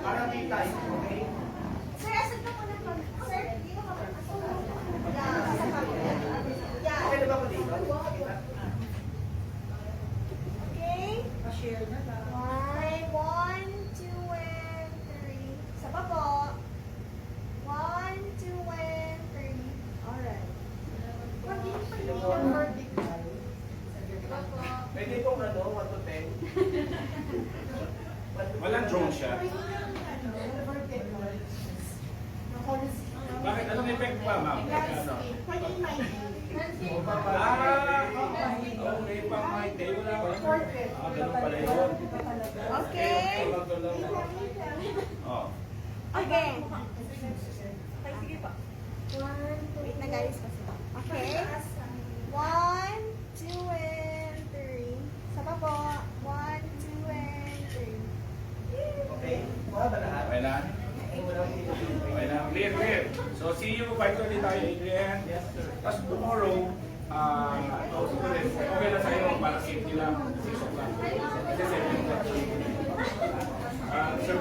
parang titay. Okay? Sir, asan ka muna po? Sir, dito ka po. Yeah, sa camera. Yeah. Okay na ba ako dito? Okay. Pa-share na lang. One, two, and three. Isa pa po. 1, 2, and 3. Alright. Wag yun pa Sino yun. po? Vertical. Iba po. Pwede pong ano, 1 to 10. Walang drone shot. Vertical. Bakit? Anong effect pa, ma'am? Ano? Pwede yung 90. Okay, pang my day. Wala pa. Portrait. Ganun pala yun. Okay. Oh. Okay. Okay, sige po. 1, 2, wait na guys. Okay. 1, 2, and 3. Sama po. 1, 2, and 3. Okay? Mga ba lahat? Okay lang? Okay lang. Clear. So, see you. 5:30 tayo, Adrian. Yes, sir. Tapos tomorrow, okay lang sa'yo para safety lang. 6 o'clock. Kasi 7 o'clock. Sir,